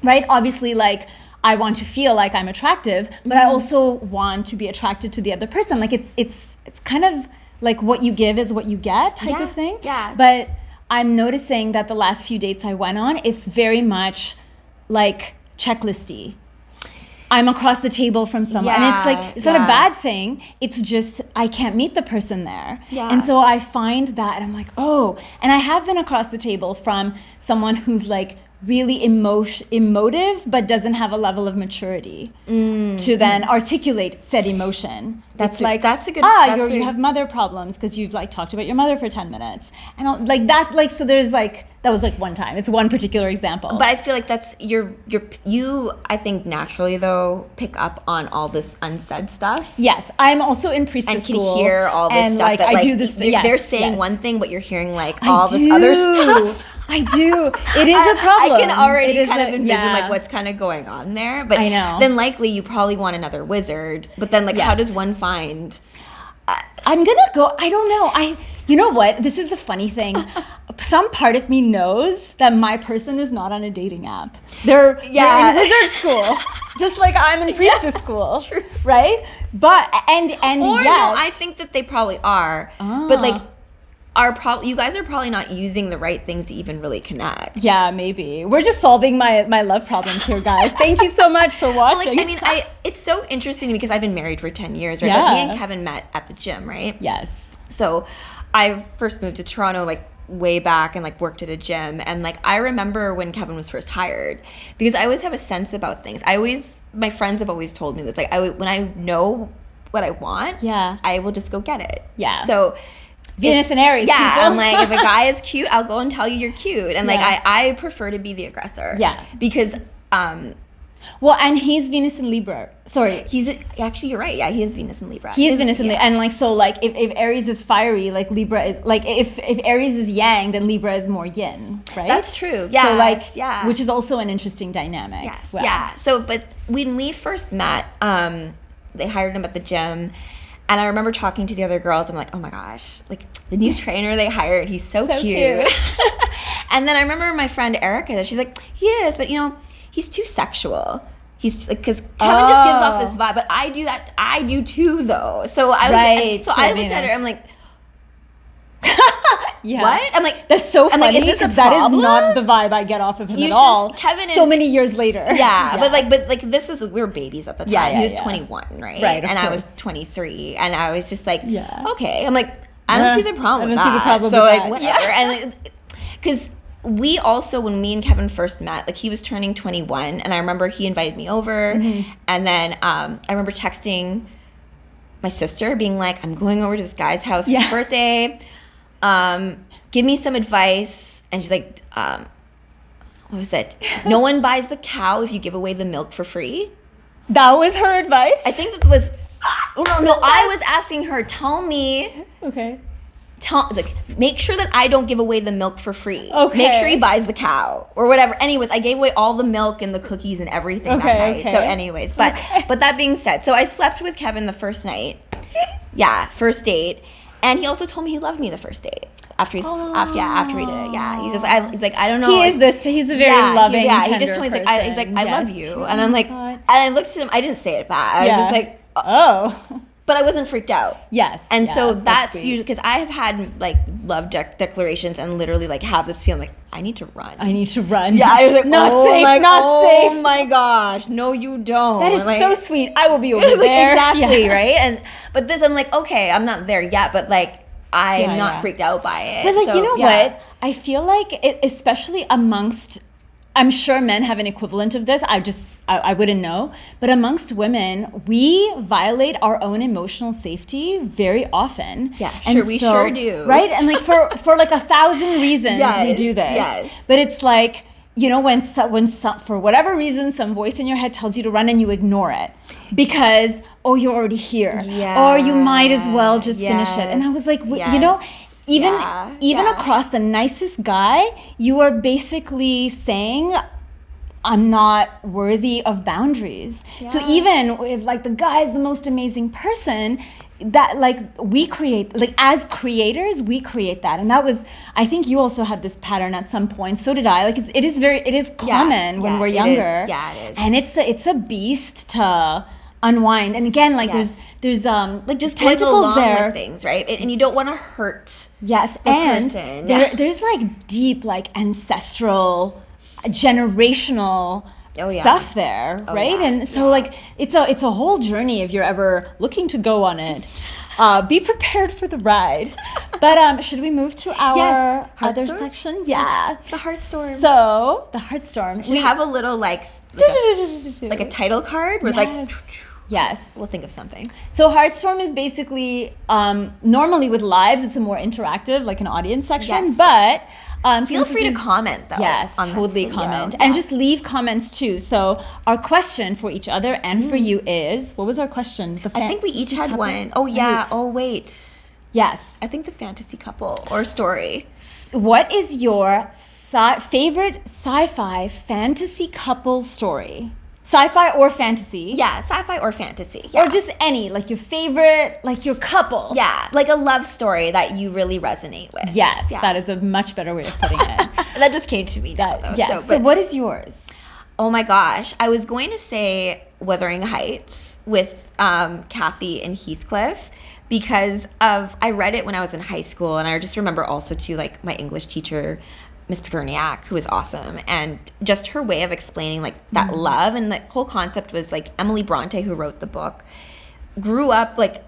[SPEAKER 2] right? Obviously, like I want to feel like I'm attractive, but I also want to be attracted to the other person. Like it's kind of like what you give is what you get type of thing.
[SPEAKER 1] Yeah.
[SPEAKER 2] But I'm noticing that the last few dates I went on, it's very much like checklisty. I'm across the table from someone. And it's like, it's not a bad thing. It's just, I can't meet the person there.
[SPEAKER 1] Yeah.
[SPEAKER 2] And so I find that, and I'm like, oh. And I have been across the table from someone who's like really emotive, but doesn't have a level of maturity to then articulate said emotion.
[SPEAKER 1] That's
[SPEAKER 2] like,
[SPEAKER 1] that's a good.
[SPEAKER 2] You have mother problems because you've like talked about your mother for 10 minutes. And like that, like, so there's like, that was like one time. It's one particular example.
[SPEAKER 1] But I feel like that's you. I think naturally though pick up on all this unsaid stuff.
[SPEAKER 2] Yes, I'm also in priestess
[SPEAKER 1] and can
[SPEAKER 2] school,
[SPEAKER 1] hear all this
[SPEAKER 2] and
[SPEAKER 1] stuff.
[SPEAKER 2] Like
[SPEAKER 1] that, like,
[SPEAKER 2] I do this.
[SPEAKER 1] They're saying one thing, but you're hearing like all this other stuff.
[SPEAKER 2] I do. It is a problem.
[SPEAKER 1] I can already kind of envision like what's kind of going on there. But
[SPEAKER 2] I know.
[SPEAKER 1] Then likely you probably want another wizard. But then like how does one find?
[SPEAKER 2] I'm gonna go. I don't know. You know what? This is the funny thing. Some part of me knows that my person is not on a dating app. They're in wizard school, just like I'm in priestess school,
[SPEAKER 1] true.
[SPEAKER 2] right? But and
[SPEAKER 1] or no, I think that they probably are. But like. You guys are probably not using the right things to even really connect.
[SPEAKER 2] Yeah, maybe. We're just solving my love problems here, guys. Thank you so much for watching.
[SPEAKER 1] Like, I mean, it's so interesting because I've been married for 10 years, right?
[SPEAKER 2] Yeah.
[SPEAKER 1] But me and Kevin met at the gym, right?
[SPEAKER 2] Yes.
[SPEAKER 1] So I first moved to Toronto like way back and like worked at a gym. And like I remember when Kevin was first hired because I always have a sense about things. My friends have always told me this. Like when I know what I want, I will just go get it.
[SPEAKER 2] Yeah.
[SPEAKER 1] So
[SPEAKER 2] Venus and Aries.
[SPEAKER 1] Yeah,
[SPEAKER 2] people.
[SPEAKER 1] I'm like, if a guy is cute, I'll go and tell you you're cute. And like, I prefer to be the aggressor.
[SPEAKER 2] Yeah.
[SPEAKER 1] Because,
[SPEAKER 2] well, and he's Venus and Libra. Sorry.
[SPEAKER 1] Actually, you're right. Yeah, he is Venus and Libra.
[SPEAKER 2] He is Venus and Libra. And like, so like, if Aries is fiery, like Libra is, like, if Aries is yang, then Libra is more yin, right?
[SPEAKER 1] That's true. Yeah.
[SPEAKER 2] So like, which is also an interesting dynamic.
[SPEAKER 1] Yes.
[SPEAKER 2] Wow.
[SPEAKER 1] Yeah. So, but when we first met, they hired him at the gym. And I remember talking to the other girls. I'm like, oh my gosh, like the new trainer they hired, he's so cute. And then I remember my friend Erica, she's like, he is, but you know, he's too sexual. He's like, because Kevin just gives off this vibe, but I do that. I do too, though. So I looked at her. I'm like, what? I'm like,
[SPEAKER 2] that's so funny.
[SPEAKER 1] I'm like, is this a
[SPEAKER 2] that
[SPEAKER 1] problem?
[SPEAKER 2] Is not the vibe I get off of him at all. Kevin so many years later.
[SPEAKER 1] Yeah, but like we were babies at the time. He was 21, right?
[SPEAKER 2] Right,
[SPEAKER 1] and
[SPEAKER 2] course.
[SPEAKER 1] I was 23, and I was just like, okay. I'm like, I don't see the problem with
[SPEAKER 2] I don't see the problem
[SPEAKER 1] so
[SPEAKER 2] with
[SPEAKER 1] like
[SPEAKER 2] that.
[SPEAKER 1] whatever. And because we also, when me and Kevin first met, like he was turning 21, and I remember he invited me over, and then I remember texting my sister, being like, I'm going over to this guy's house for his birthday. Give me some advice. And she's like, what was it? No one buys the cow if you give away the milk for free.
[SPEAKER 2] That was her advice?
[SPEAKER 1] I think that was, no, I was asking her, tell me.
[SPEAKER 2] Okay.
[SPEAKER 1] Like, make sure that I don't give away the milk for free.
[SPEAKER 2] Okay.
[SPEAKER 1] Make sure he buys the cow or whatever. Anyways, I gave away all the milk and the cookies and everything that night. So anyways, but that being said, so I slept with Kevin the first night. Yeah, first date. And he also told me he loved me the first date. After he did it. Yeah. He's like, I don't know.
[SPEAKER 2] He's a very loving,
[SPEAKER 1] he just told me, he's like, I love you. And I'm like, and I looked at him, I didn't say it back. I was just like, oh. But I wasn't freaked out.
[SPEAKER 2] Yes.
[SPEAKER 1] And so that's usually, because I have had like love declarations and literally like have this feeling like, I need to run.
[SPEAKER 2] Yeah,
[SPEAKER 1] I was like,
[SPEAKER 2] not safe.
[SPEAKER 1] Oh my gosh, no you don't.
[SPEAKER 2] That is like, so sweet. I will be over there.
[SPEAKER 1] Exactly, right? But this, I'm like, okay, I'm not there yet, but like, I'm not freaked out by it.
[SPEAKER 2] But like, you know what? I feel like, especially amongst, I'm sure men have an equivalent of this. I wouldn't know. But amongst women, we violate our own emotional safety very often.
[SPEAKER 1] Yeah, and we sure do.
[SPEAKER 2] Right? And like for like 1,000 reasons we do this.
[SPEAKER 1] Yes.
[SPEAKER 2] But it's like, you know, when for whatever reason, some voice in your head tells you to run and you ignore it because, oh, you're already here. Yeah. Or you might as well just finish it. And I was like, you know, even across the nicest guy, you are basically saying, I'm not worthy of boundaries. So even if like the guy is the most amazing person, that like we create, like as creators we create that. And that was, I think you also had this pattern at some point, so did I. Like it is common when we're younger.
[SPEAKER 1] It is.
[SPEAKER 2] And it's a beast to unwind. And again, like there's
[SPEAKER 1] like just
[SPEAKER 2] tentacles
[SPEAKER 1] going along
[SPEAKER 2] there
[SPEAKER 1] with things, right? And you don't want to hurt
[SPEAKER 2] the
[SPEAKER 1] person.
[SPEAKER 2] There's like deep like ancestral, generational stuff there, right? And so like it's a whole journey if you're ever looking to go on it. Be prepared for the ride. But should we move to our other section? Yeah.
[SPEAKER 1] The Heartstorm.
[SPEAKER 2] So the Heartstorm.
[SPEAKER 1] We have a little like a title card with like
[SPEAKER 2] yes.
[SPEAKER 1] We'll think of something.
[SPEAKER 2] So Heartstorm is basically normally with lives it's a more interactive, like an audience section, but
[SPEAKER 1] feel free to comment though.
[SPEAKER 2] Yes, totally comment. And just leave comments too. So our question for each other and for you is, what was our question?
[SPEAKER 1] I think we each had one. Oh yeah. Right. Oh wait.
[SPEAKER 2] Yes.
[SPEAKER 1] I think the fantasy couple or story.
[SPEAKER 2] What is your favorite sci-fi fantasy couple story? Sci-fi or fantasy?
[SPEAKER 1] Yeah, sci-fi or fantasy. Yeah.
[SPEAKER 2] Or just any, like your favorite, like your couple.
[SPEAKER 1] Yeah, like a love story that you really resonate with.
[SPEAKER 2] Yes, that is a much better way of putting it.
[SPEAKER 1] That just came to me now, though.
[SPEAKER 2] Yes, so what is yours?
[SPEAKER 1] Oh my gosh, I was going to say Wuthering Heights with Kathy and Heathcliff because I read it when I was in high school, and I just remember also too, like my English teacher, Miss Paterniak, who was awesome, and just her way of explaining like that love, and the whole concept was like Emily Bronte, who wrote the book, grew up like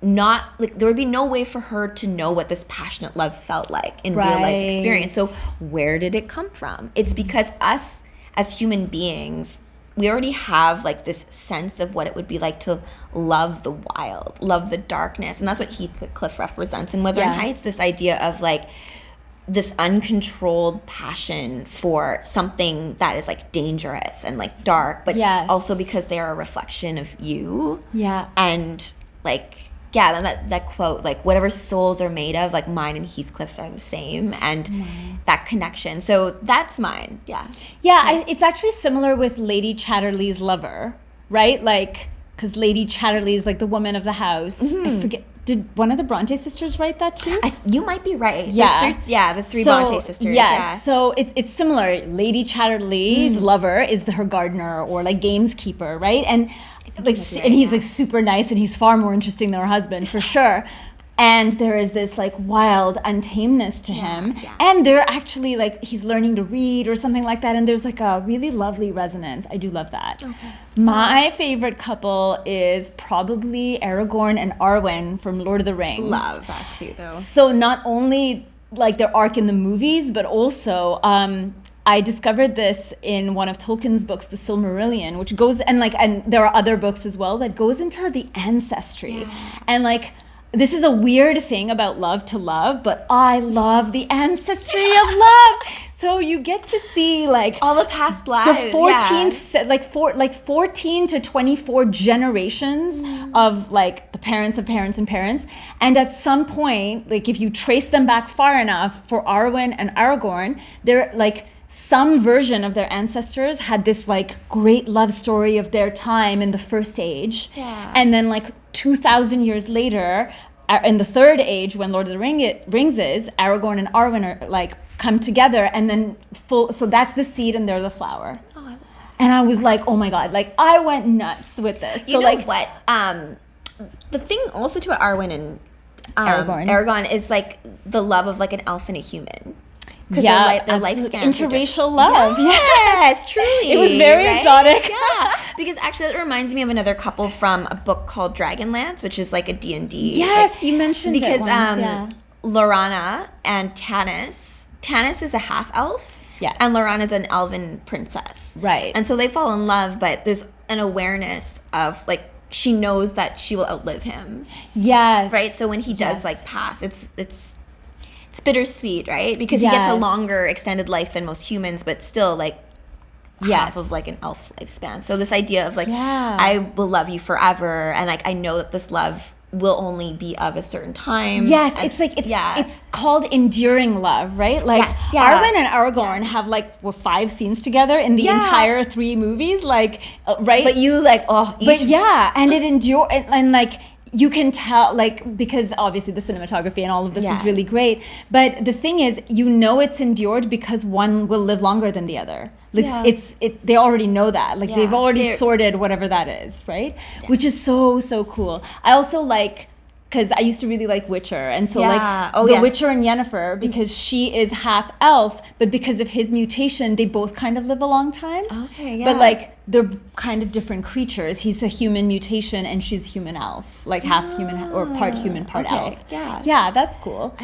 [SPEAKER 1] not like there would be no way for her to know what this passionate love felt like in real life experience. So where did it come from? It's because us as human beings, we already have like this sense of what it would be like to love the wild, love the darkness, and that's what Heathcliff represents in Wuthering Heights. This idea of like this uncontrolled passion for something that is like dangerous and like dark, but also because they are a reflection of you. Yeah. And like, that quote, like whatever souls are made of, like mine and Heathcliff's are the same, and that connection. So that's mine. Yeah.
[SPEAKER 2] Yeah, it's actually similar with Lady Chatterley's lover, right? Like, because Lady Chatterley is like the woman of the house. I forget. Did one of the Bronte sisters write that too?
[SPEAKER 1] You might be right.
[SPEAKER 2] Yeah.
[SPEAKER 1] The three Bronte sisters.
[SPEAKER 2] Yes. So it's similar. Lady Chatterley's lover is her gardener or like gameskeeper, right? And like, and he's like super nice, and he's far more interesting than her husband for sure. And there is this like wild untameness to him. Yeah. And they're actually like, he's learning to read or something like that. And there's like a really lovely resonance. I do love that. Okay. My favorite couple is probably Aragorn and Arwen from Lord of the Rings.
[SPEAKER 1] Love that too, though.
[SPEAKER 2] So not only like their arc in the movies, but also I discovered this in one of Tolkien's books, The Silmarillion, which goes, and there are other books as well that goes into the ancestry. And like, this is a weird thing about love to love, but I love the ancestry of love. So you get to see like
[SPEAKER 1] all the past lives,
[SPEAKER 2] the 14th, like 14 to 24 generations of like the parents of parents and parents. And at some point, like if you trace them back far enough, for Arwen and Aragorn, they're like some version of their ancestors had this like great love story of their time in the first age. Yeah. And then like 2,000 years later, in the third age, when Lord of the Rings is, Aragorn and Arwen are like come together, and then so that's the seed and they're the flower. Oh, I love that. And I was like, oh my God, like I went nuts with this.
[SPEAKER 1] You know what? The thing also to Arwen and Aragorn is like the love of like an elf and a human. Because their lifespan.
[SPEAKER 2] Interracial love.
[SPEAKER 1] Yes, truly.
[SPEAKER 2] It was very exotic.
[SPEAKER 1] Yeah. Because actually that reminds me of another couple from a book called Dragonlance, which is like a D&D.
[SPEAKER 2] Yes,
[SPEAKER 1] like,
[SPEAKER 2] you mentioned it once,
[SPEAKER 1] Lorana and Tanis is a half-elf. Yes. And Lorana is an elven princess.
[SPEAKER 2] Right.
[SPEAKER 1] And so they fall in love, but there's an awareness of like, she knows that she will outlive him.
[SPEAKER 2] Yes.
[SPEAKER 1] Right? So when he does like pass, it's bittersweet, right? Because he gets a longer extended life than most humans, but still like half of like an elf's lifespan. So this idea of like, I will love you forever, and like I know that this love will only be of a certain time.
[SPEAKER 2] Yes,
[SPEAKER 1] and,
[SPEAKER 2] it's like it's called enduring love, right? Like Arwen and Aragorn have like 5 scenes together in the entire 3 movies, like right?
[SPEAKER 1] But you like
[SPEAKER 2] and it endure and like you can tell, like, because obviously the cinematography and all of this is really great, but the thing is, you know, it's endured because one will live longer than the other. Like they already know that. Like they've already sorted whatever that is, right? Yeah. Which is so cool. I also like, because I used to really like Witcher, and so Witcher and Yennefer, because she is half elf, but because of his mutation, they both kind of live a long time.
[SPEAKER 1] Okay, yeah.
[SPEAKER 2] But like they're kind of different creatures. He's a human mutation, and she's human elf, like half human or part human, part elf. Yeah, that's cool.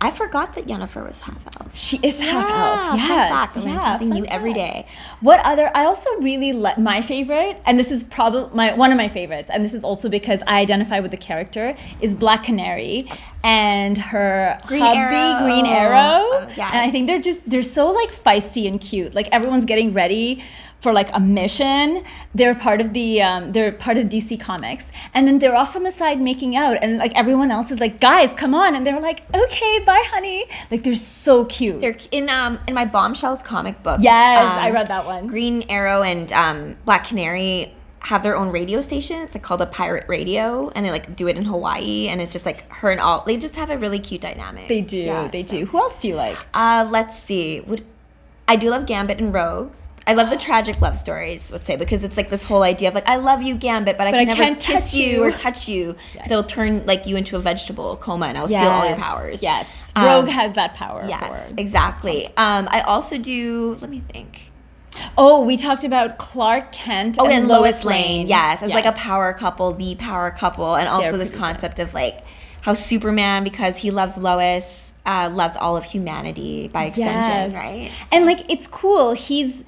[SPEAKER 1] I forgot that Yennefer was half elf.
[SPEAKER 2] She is half elf. Yes.
[SPEAKER 1] Fact. I learn something new every day.
[SPEAKER 2] What other? I also really like my favorite, and this is probably one of my favorites, and this is also because I identify with the character, is Black Canary and her
[SPEAKER 1] Green
[SPEAKER 2] hubby
[SPEAKER 1] Arrow.
[SPEAKER 2] Green Arrow.
[SPEAKER 1] Yes.
[SPEAKER 2] And I think they're so like feisty and cute. Like everyone's getting ready for like a mission. They're part of DC Comics, and then they're off on the side making out, and like everyone else is like, guys, come on, and they're like, okay, bye, honey. Like they're so cute.
[SPEAKER 1] They're in my Bombshells comic book.
[SPEAKER 2] Yes, I read that one.
[SPEAKER 1] Green Arrow and Black Canary have their own radio station. It's like called a pirate radio, and they like do it in Hawaii, and it's just like her and all. They just have a really cute dynamic.
[SPEAKER 2] They do. They do. Who else do you like?
[SPEAKER 1] Let's see. I do love Gambit and Rogue. I love the tragic love stories, let's say, because it's like this whole idea of like, I love you, Gambit, but I can never kiss you or touch you because it'll turn like you into a vegetable coma and I'll steal all your powers.
[SPEAKER 2] Yes, Rogue has that power.
[SPEAKER 1] Yes, exactly. I also do, let me think.
[SPEAKER 2] Oh, we talked about Clark Kent and Lois Lane.
[SPEAKER 1] Yes, as like a power couple, the power couple, and also this concept of like how Superman, because he loves Lois, loves all of humanity by extension, right? So.
[SPEAKER 2] And like, it's cool. He's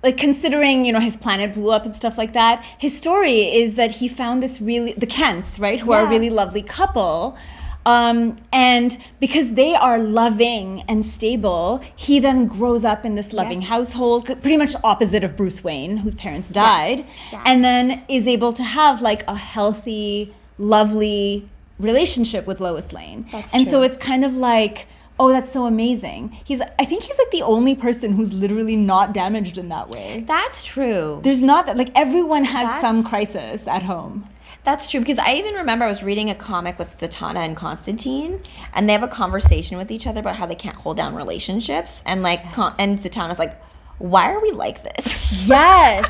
[SPEAKER 2] like, considering, you know, his planet blew up and stuff like that, his story is that he found this the Kents, right, who are a really lovely couple. And because they are loving and stable, he then grows up in this loving household, pretty much opposite of Bruce Wayne, whose parents died, and then is able to have like a healthy, lovely relationship with Lois Lane. That's true. So it's kind of like, oh, that's so amazing. I think he's like the only person who's literally not damaged in that way.
[SPEAKER 1] That's true.
[SPEAKER 2] There's not that, like, everyone has some crisis at home.
[SPEAKER 1] That's true, because I even remember I was reading a comic with Zatanna and Constantine, and they have a conversation with each other about how they can't hold down relationships, and like, and Zatanna's like, why are we like this?
[SPEAKER 2] Yes.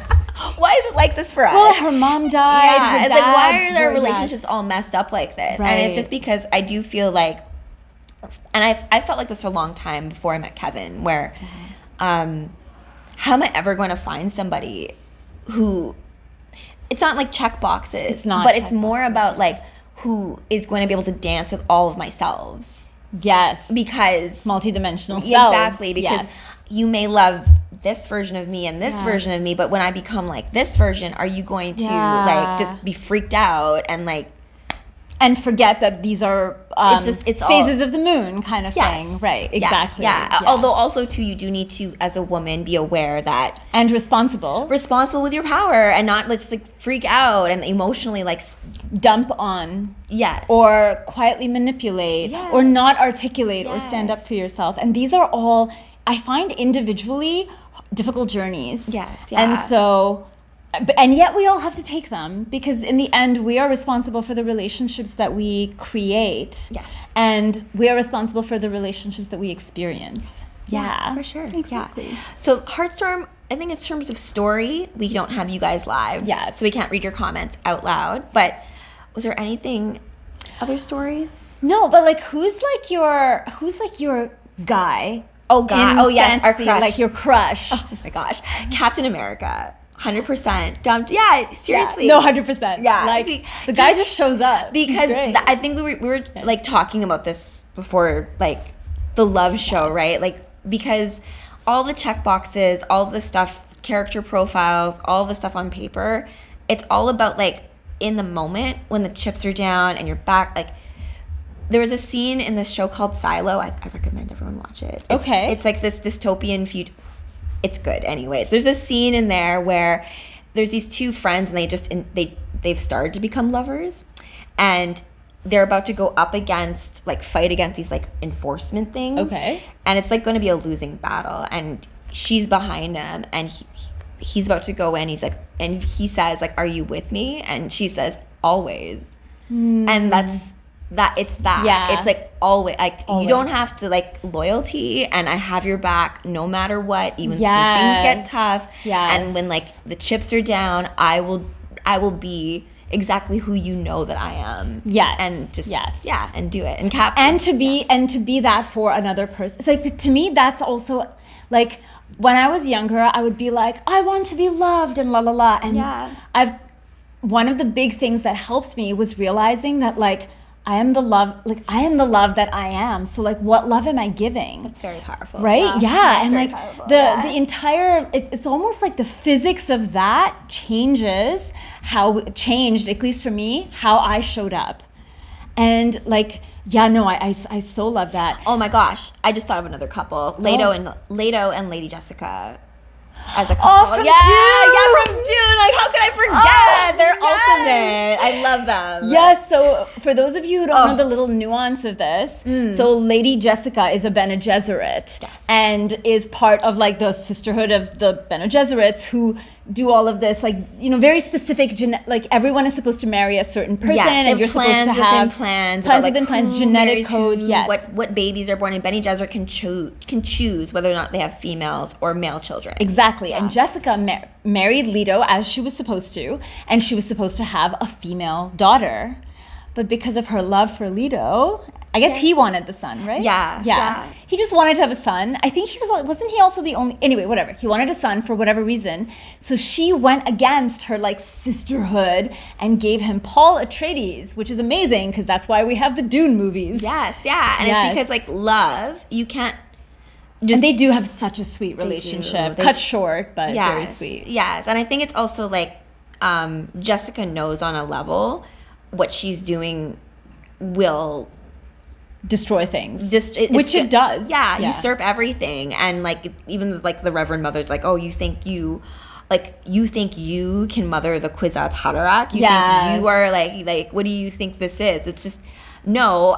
[SPEAKER 1] Why is it like this for us?
[SPEAKER 2] Well, her mom died. Her
[SPEAKER 1] it's
[SPEAKER 2] dad,
[SPEAKER 1] like, why are our relationships all messed up like this?
[SPEAKER 2] Right.
[SPEAKER 1] And it's just because I do feel like, and I felt like this for a long time before I met Kevin, where how am I ever going to find somebody who, it's not like check boxes,
[SPEAKER 2] it's not,
[SPEAKER 1] but it's more about like who is going to be able to dance with all of myself.
[SPEAKER 2] Yes.
[SPEAKER 1] Because
[SPEAKER 2] multidimensional selves.
[SPEAKER 1] Exactly, because you may love this version of me and this version of me, but when I become like this version, are you going to like just be freaked out and like,
[SPEAKER 2] and forget that these are it's phases of the moon kind of thing. Right, exactly.
[SPEAKER 1] Yeah. Although also too, you do need to, as a woman, be aware that,
[SPEAKER 2] and responsible
[SPEAKER 1] with your power, and not just like freak out and emotionally like
[SPEAKER 2] dump on or quietly manipulate or not articulate or stand up for yourself. And these are all, I find, individually difficult journeys. And so, and yet we all have to take them, because in the end we are responsible for the relationships that we create. And we are responsible for the relationships that we experience.
[SPEAKER 1] For sure.
[SPEAKER 2] Exactly.
[SPEAKER 1] So Heartstorm, I think in terms of story, we don't have you guys live. So we can't read your comments out loud. But was there anything, other stories?
[SPEAKER 2] No, but like who's like your guy?
[SPEAKER 1] Oh God! Oh yes, our crush.
[SPEAKER 2] Like your crush.
[SPEAKER 1] Oh my gosh, Captain America. 100% dumped. Yeah, seriously.
[SPEAKER 2] No, 100%.
[SPEAKER 1] Yeah,
[SPEAKER 2] like the guy just shows up
[SPEAKER 1] because I think we were like talking about this before, like the love show, right? Like, because all the check boxes, all the stuff, character profiles, all the stuff on paper, it's all about like in the moment when the chips are down and you're back. Like, there was a scene in this show called Silo. I recommend everyone watch it. It's like this dystopian future. It's good anyways. There's a scene in there where there's these two friends and they've started to become lovers, and they're about to go up against, like, fight against these, like, enforcement things.
[SPEAKER 2] Okay.
[SPEAKER 1] And it's, like, going to be a losing battle. And she's behind him, and he's about to go in. He's like, and he says, like, are you with me? And she says, always. And it's that.
[SPEAKER 2] Yeah.
[SPEAKER 1] It's, like, always. Like,
[SPEAKER 2] Always.
[SPEAKER 1] you don't have to, like, loyalty, and I have your back no matter what, even when
[SPEAKER 2] Yes.
[SPEAKER 1] things get tough.
[SPEAKER 2] Yes.
[SPEAKER 1] And when, like, the chips are down, I will be exactly who you know that I am.
[SPEAKER 2] Yes.
[SPEAKER 1] And just
[SPEAKER 2] Yes.
[SPEAKER 1] yeah, and do it.
[SPEAKER 2] And to be that for another person. It's like, to me, that's also like, when I was younger, I would be like, I want to be loved and la la la. And one of the big things that helped me was realizing that, like, I am the love that I am. So, like, what love am I giving?
[SPEAKER 1] It's very powerful.
[SPEAKER 2] Right?
[SPEAKER 1] Wow.
[SPEAKER 2] Yeah.
[SPEAKER 1] That's
[SPEAKER 2] And,
[SPEAKER 1] very
[SPEAKER 2] like,
[SPEAKER 1] powerful.
[SPEAKER 2] the entire, it's almost like the physics of that changes how it changed, at least for me, how I showed up. And, like, yeah, no, I so love that.
[SPEAKER 1] Oh my gosh, I just thought of another couple. Leto and Lady Jessica as a couple.
[SPEAKER 2] Oh, from
[SPEAKER 1] Yeah, from Dune. Like, how could I forget?
[SPEAKER 2] Oh,
[SPEAKER 1] They're
[SPEAKER 2] yes.
[SPEAKER 1] ultimate. I love them.
[SPEAKER 2] Yes, so for those of you who don't know the little nuance of this, so Lady Jessica is a Bene Gesserit and is part of, like, the sisterhood of the Bene Gesserits who do all of this, like, you know, very specific, like, everyone is supposed to marry a certain person, and you're supposed to have
[SPEAKER 1] plans
[SPEAKER 2] within plans, genetic code,
[SPEAKER 1] what babies are born, and Bene Gesserit can choose whether or not they have females or male children.
[SPEAKER 2] Exactly. And Jessica married Leto as she was supposed to, and she was supposed to have a female daughter. But because of her love for Leto, I guess he wanted the son, right?
[SPEAKER 1] Yeah.
[SPEAKER 2] He just wanted to have a son. I think wasn't he also the only, anyway, whatever. He wanted a son for whatever reason. So she went against her, like, sisterhood and gave him Paul Atreides, which is amazing because that's why we have the Dune movies.
[SPEAKER 1] Yes, yeah. And it's because, like, love, you can't just...
[SPEAKER 2] And they do have such a sweet relationship. Cut short, but very sweet.
[SPEAKER 1] Yes, and I think it's also, like, Jessica knows on a level what she's doing will
[SPEAKER 2] destroy things,
[SPEAKER 1] which
[SPEAKER 2] it does.
[SPEAKER 1] Yeah, usurp everything. And, like, even, like, the Reverend Mother's like, oh, you think you can mother the Kwisatz Haderach? You think you are, like, what do you think this is? It's just, no,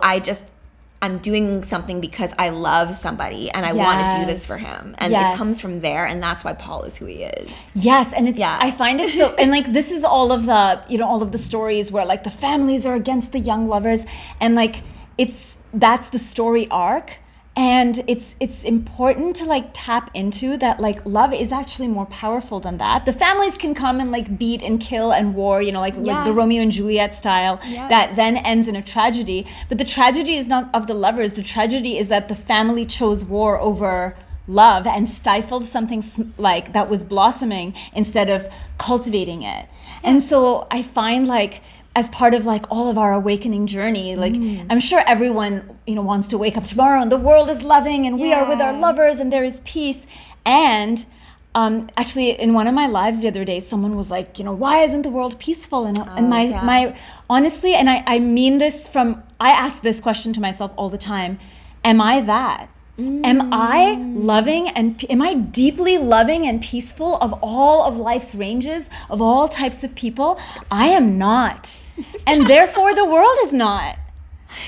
[SPEAKER 1] I'm doing something because I love somebody and I want to do this for him. And it comes from there, and that's why Paul is who he is. Yes,
[SPEAKER 2] and I find it so, and, like, this is all of the stories where, like, the families are against the young lovers, and, like, that's the story arc. And it's important to, like, tap into that, like, love is actually more powerful than that. The families can come and, like, beat and kill and war, you know, like the Romeo and Juliet style that then ends in a tragedy. But the tragedy is not of the lovers. The tragedy is that the family chose war over love and stifled something, like, that was blossoming instead of cultivating it. And so I find, like, as part of, like, all of our awakening journey, like, I'm sure everyone, you know, wants to wake up tomorrow and the world is loving and we are with our lovers and there is peace. And actually, in one of my lives the other day, someone was like, you know, why isn't the world peaceful? And my honestly, and I mean this I ask this question to myself all the time: am I that? Am I loving and am I deeply loving and peaceful of all of life's ranges, of all types of people? I am not. And therefore the world is not.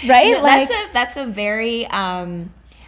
[SPEAKER 2] Right?
[SPEAKER 1] No,
[SPEAKER 2] like,
[SPEAKER 1] that's a very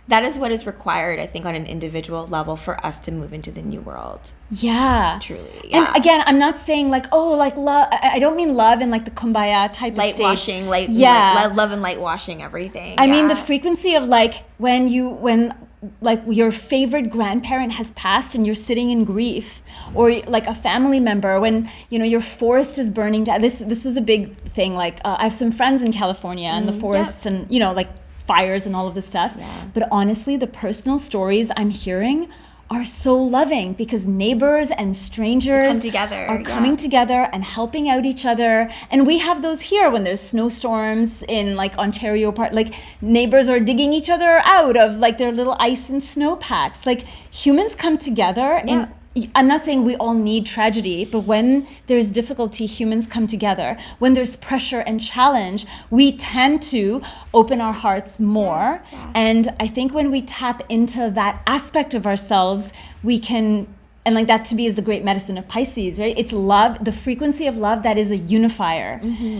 [SPEAKER 1] that is what is required, I think, on an individual level for us to move into the new world.
[SPEAKER 2] Yeah.
[SPEAKER 1] Truly.
[SPEAKER 2] Yeah. And again, I'm not saying, like, oh, like, love. I don't mean love in, like, the kumbaya type
[SPEAKER 1] light
[SPEAKER 2] of stage.
[SPEAKER 1] Washing, love and light washing everything.
[SPEAKER 2] I mean the frequency of, like, when like your favorite grandparent has passed and you're sitting in grief, or, like, a family member, when, you know, your forest is burning down. This was a big thing. Like, I have some friends in California and the forests and, you know, like, fires and all of this stuff. But honestly, the personal stories I'm hearing are so loving because neighbors and strangers are coming together and helping out each other. And we have those here when there's snowstorms in, like, Ontario part, like, neighbors are digging each other out of, like, their little ice and snow packs. Like, humans come together and I'm not saying we all need tragedy, but when there's difficulty, humans come together. When there's pressure and challenge, we tend to open our hearts more. And I think when we tap into that aspect of ourselves, we can and like that to me is the great medicine of Pisces, right? It's love, the frequency of love that is a unifier,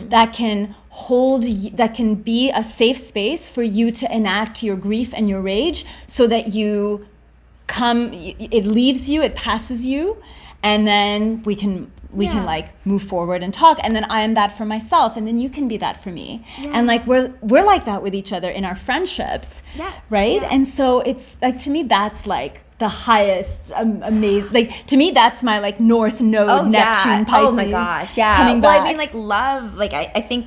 [SPEAKER 2] that can that can be a safe space for you to enact your grief and your rage, so that you it leaves you, it passes you, and then we can like move forward and talk, and then I am that for myself, and then you can be that for me, and like we're like that with each other in our friendships, right? And so it's like, to me, that's like the highest amazing, like, to me that's my like north node, Neptune, Pisces.
[SPEAKER 1] Oh my gosh,
[SPEAKER 2] coming back.
[SPEAKER 1] I mean, like, love, like, I think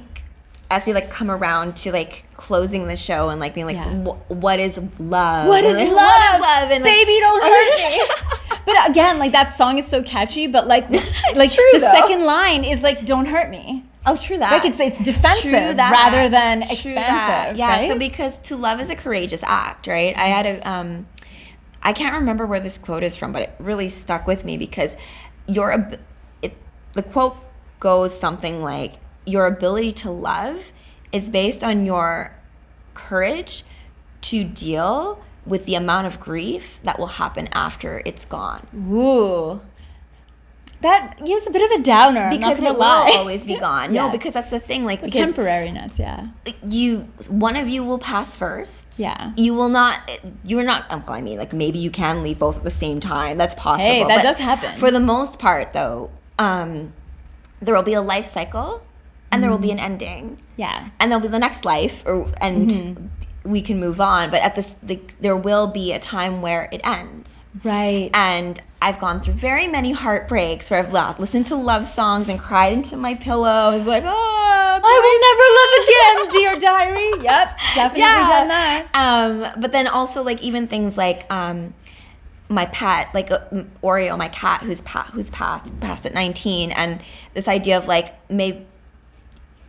[SPEAKER 1] as we like come around to like closing the show and like being like, what is love?
[SPEAKER 2] What is love?
[SPEAKER 1] And, like,
[SPEAKER 2] baby, don't hurt me. But again, like, that song is so catchy, but like
[SPEAKER 1] true,
[SPEAKER 2] the
[SPEAKER 1] though.
[SPEAKER 2] second line is like, don't hurt me.
[SPEAKER 1] Oh, true that.
[SPEAKER 2] Like, it's defensive rather than expansive.
[SPEAKER 1] Yeah,
[SPEAKER 2] right?
[SPEAKER 1] so because to love is a courageous act, right? I had I can't remember where this quote is from, but it really stuck with me, because the quote goes something like, your ability to love is based on your courage to deal with the amount of grief that will happen after it's gone.
[SPEAKER 2] Ooh. That is a bit of a downer.
[SPEAKER 1] Because it will always be gone. No, because that's the thing. Like,
[SPEAKER 2] the
[SPEAKER 1] because
[SPEAKER 2] temporariness,
[SPEAKER 1] one of you will pass first.
[SPEAKER 2] Yeah.
[SPEAKER 1] You're not, well, I mean, like, maybe you can leave both at the same time. That's possible.
[SPEAKER 2] Hey, that does happen.
[SPEAKER 1] For the most part, though, there will be a life cycle, and there will be an ending.
[SPEAKER 2] Yeah.
[SPEAKER 1] And there'll be the next life, we can move on. But there will be a time where it ends.
[SPEAKER 2] Right.
[SPEAKER 1] And I've gone through very many heartbreaks where I've listened to love songs and cried into my pillow. I was like,
[SPEAKER 2] I will never love again, dear diary. Yep, definitely done that.
[SPEAKER 1] But then also, like, even things like my pet, like Oreo, my cat, who's passed at 19, and this idea of like, maybe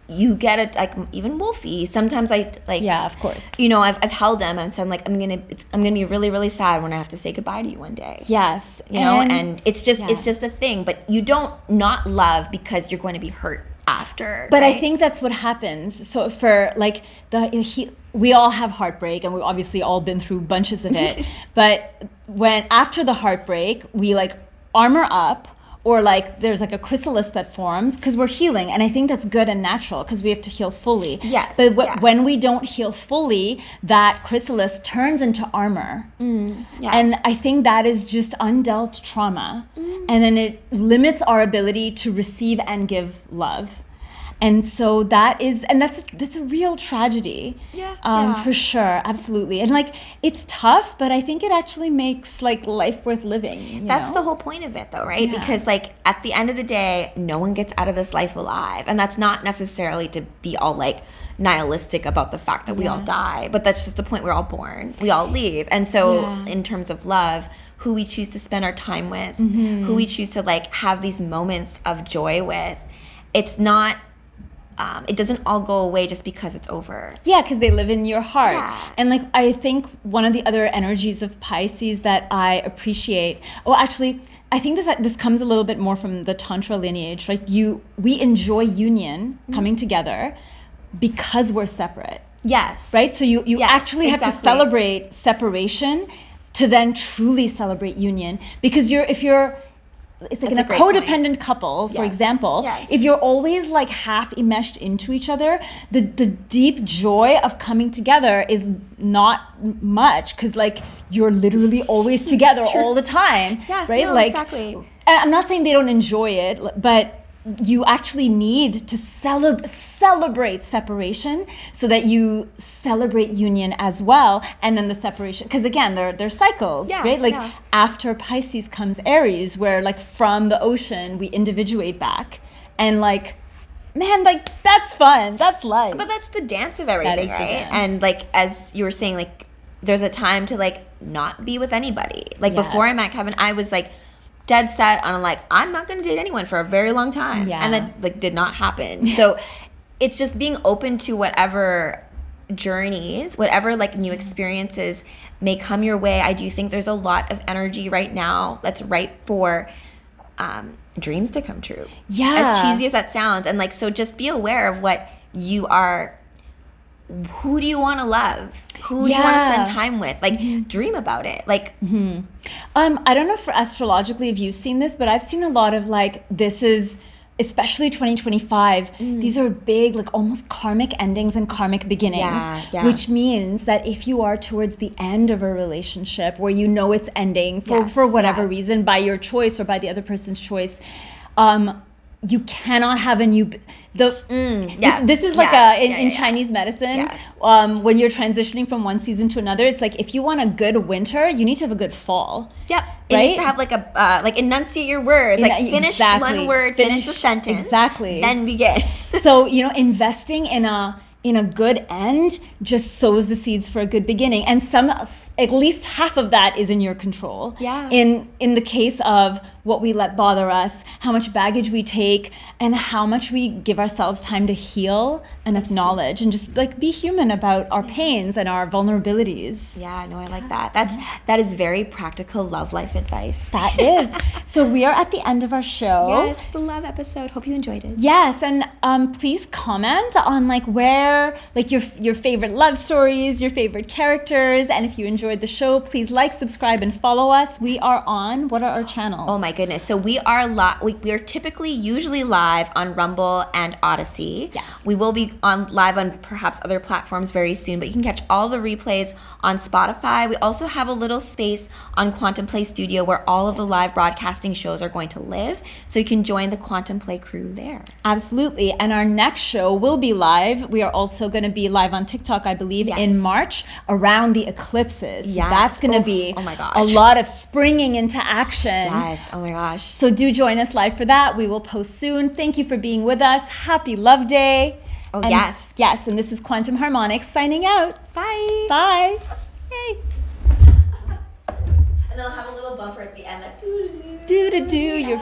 [SPEAKER 1] you get it, like, even Wolfie. Sometimes I like,
[SPEAKER 2] of course.
[SPEAKER 1] You know, I've held him and said, like, I'm gonna be really, really sad when I have to say goodbye to you one day.
[SPEAKER 2] Yes,
[SPEAKER 1] you know, and it's just a thing. But you don't not love because you're going to be hurt after.
[SPEAKER 2] But
[SPEAKER 1] right?
[SPEAKER 2] I think that's what happens. So for like we all have heartbreak, and we've obviously all been through bunches of it. But when after the heartbreak, we like armor up. Or like there's like a chrysalis that forms because we're healing. And I think that's good and natural because we have to heal fully.
[SPEAKER 1] Yes.
[SPEAKER 2] But when we don't heal fully, that chrysalis turns into armor. And I think that is just undealt trauma. And then it limits our ability to receive and give love. And so that's a real tragedy. For sure, absolutely. And like, it's tough, but I think it actually makes like life worth living.
[SPEAKER 1] That's the whole point of it, though, right? Yeah. Because like at the end of the day, no one gets out of this life alive, and that's not necessarily to be all like nihilistic about the fact that we all die, but that's just the point. We're all born, we all leave, and so in terms of love, who we choose to spend our time with, who we choose to like have these moments of joy with, it's not. It doesn't all go away just because it's over. Yeah,
[SPEAKER 2] because they live in your heart. Yeah. And like, I think one of the other energies of Pisces that I appreciate, actually, I think this comes a little bit more from the Tantra lineage. Like, we enjoy union, coming together, because we're separate.
[SPEAKER 1] Yes.
[SPEAKER 2] Right? So you actually have to celebrate separation to then truly celebrate union. Because if you're it's like in a codependent couple, for example, if you're always like half enmeshed into each other, the deep joy of coming together is not much, because like you're literally always together all the time, right?
[SPEAKER 1] No,
[SPEAKER 2] like,
[SPEAKER 1] exactly.
[SPEAKER 2] I'm not saying they don't enjoy it, but you actually need to celebrate separation so that you celebrate union as well, and then the separation, because again, they're cycles, right? Like after Pisces comes Aries, where like from the ocean we individuate back, and like, man, like that's fun, that's life.
[SPEAKER 1] But that's the dance of everything, right? And like, as you were saying, like there's a time to like not be with anybody. Like before I met Kevin, I was like dead set on like, I'm not going to date anyone for a very long time. And that like did not happen. So it's just being open to whatever journeys, whatever like new experiences may come your way. I do think there's a lot of energy right now that's ripe for dreams to come true. As cheesy as that sounds. And like, so just be aware of what you are who do you want to love? Who do you want to
[SPEAKER 2] Yeah.
[SPEAKER 1] spend time with? Like, dream about it. Like,
[SPEAKER 2] I don't know for astrologically if you've seen this, but I've seen a lot of like, this is especially 2025, these are big, like almost karmic endings and karmic beginnings,
[SPEAKER 1] Yeah.
[SPEAKER 2] which means that if you are towards the end of a relationship where you know it's ending
[SPEAKER 1] Yes,
[SPEAKER 2] for whatever
[SPEAKER 1] yeah.
[SPEAKER 2] reason, by your choice or by the other person's choice, you cannot have a new this is like in Chinese medicine, when you're transitioning from one season to another, it's like if you want a good winter, you need to have a good fall.
[SPEAKER 1] Yep. It
[SPEAKER 2] Right?
[SPEAKER 1] needs to have like a like enunciate your words. Like finish
[SPEAKER 2] Exactly.
[SPEAKER 1] one word, finish the sentence.
[SPEAKER 2] Exactly.
[SPEAKER 1] Then begin.
[SPEAKER 2] So, investing in a good end just sows the seeds for a good beginning, and at least half of that is in your control.
[SPEAKER 1] Yeah.
[SPEAKER 2] In the case of what we let bother us, how much baggage we take, and how much we give ourselves time to heal and acknowledge and just like be human about our pains and our vulnerabilities.
[SPEAKER 1] Yeah, no, I like that. That is very practical love life advice.
[SPEAKER 2] That is. So we are at the end of our show.
[SPEAKER 1] Yes, the love episode. Hope you enjoyed it.
[SPEAKER 2] Yes, and please comment on like where, like your favorite love stories, your favorite characters, and if you enjoyed the show, please like, subscribe, and follow us. We are on. What are our channels?
[SPEAKER 1] Oh my goodness! So we are we are usually live on Rumble and Odyssey.
[SPEAKER 2] Yes.
[SPEAKER 1] We will be live on perhaps other platforms very soon, but you can catch all the replays on Spotify. We also have a little space on Quantum Play Studio where all of the live broadcasting shows are going to live, so you can join the Quantum Play crew there.
[SPEAKER 2] Absolutely. And our next show will be live. We are also going to be live on TikTok, I believe,
[SPEAKER 1] Yes.
[SPEAKER 2] in March around the eclipses. So
[SPEAKER 1] Yes.
[SPEAKER 2] that's going to be
[SPEAKER 1] oh my gosh.
[SPEAKER 2] a lot of springing into action.
[SPEAKER 1] Yes. Oh my gosh.
[SPEAKER 2] So do join us live for that. We will post soon. Thank you for being with us. Happy Love Day.
[SPEAKER 1] Oh,
[SPEAKER 2] And
[SPEAKER 1] yes.
[SPEAKER 2] Yes, and this is Quantum Harmonics signing out.
[SPEAKER 1] Bye.
[SPEAKER 2] Bye. Yay.
[SPEAKER 1] And then I'll have a little bumper at the end, like
[SPEAKER 2] Do-do-do. You're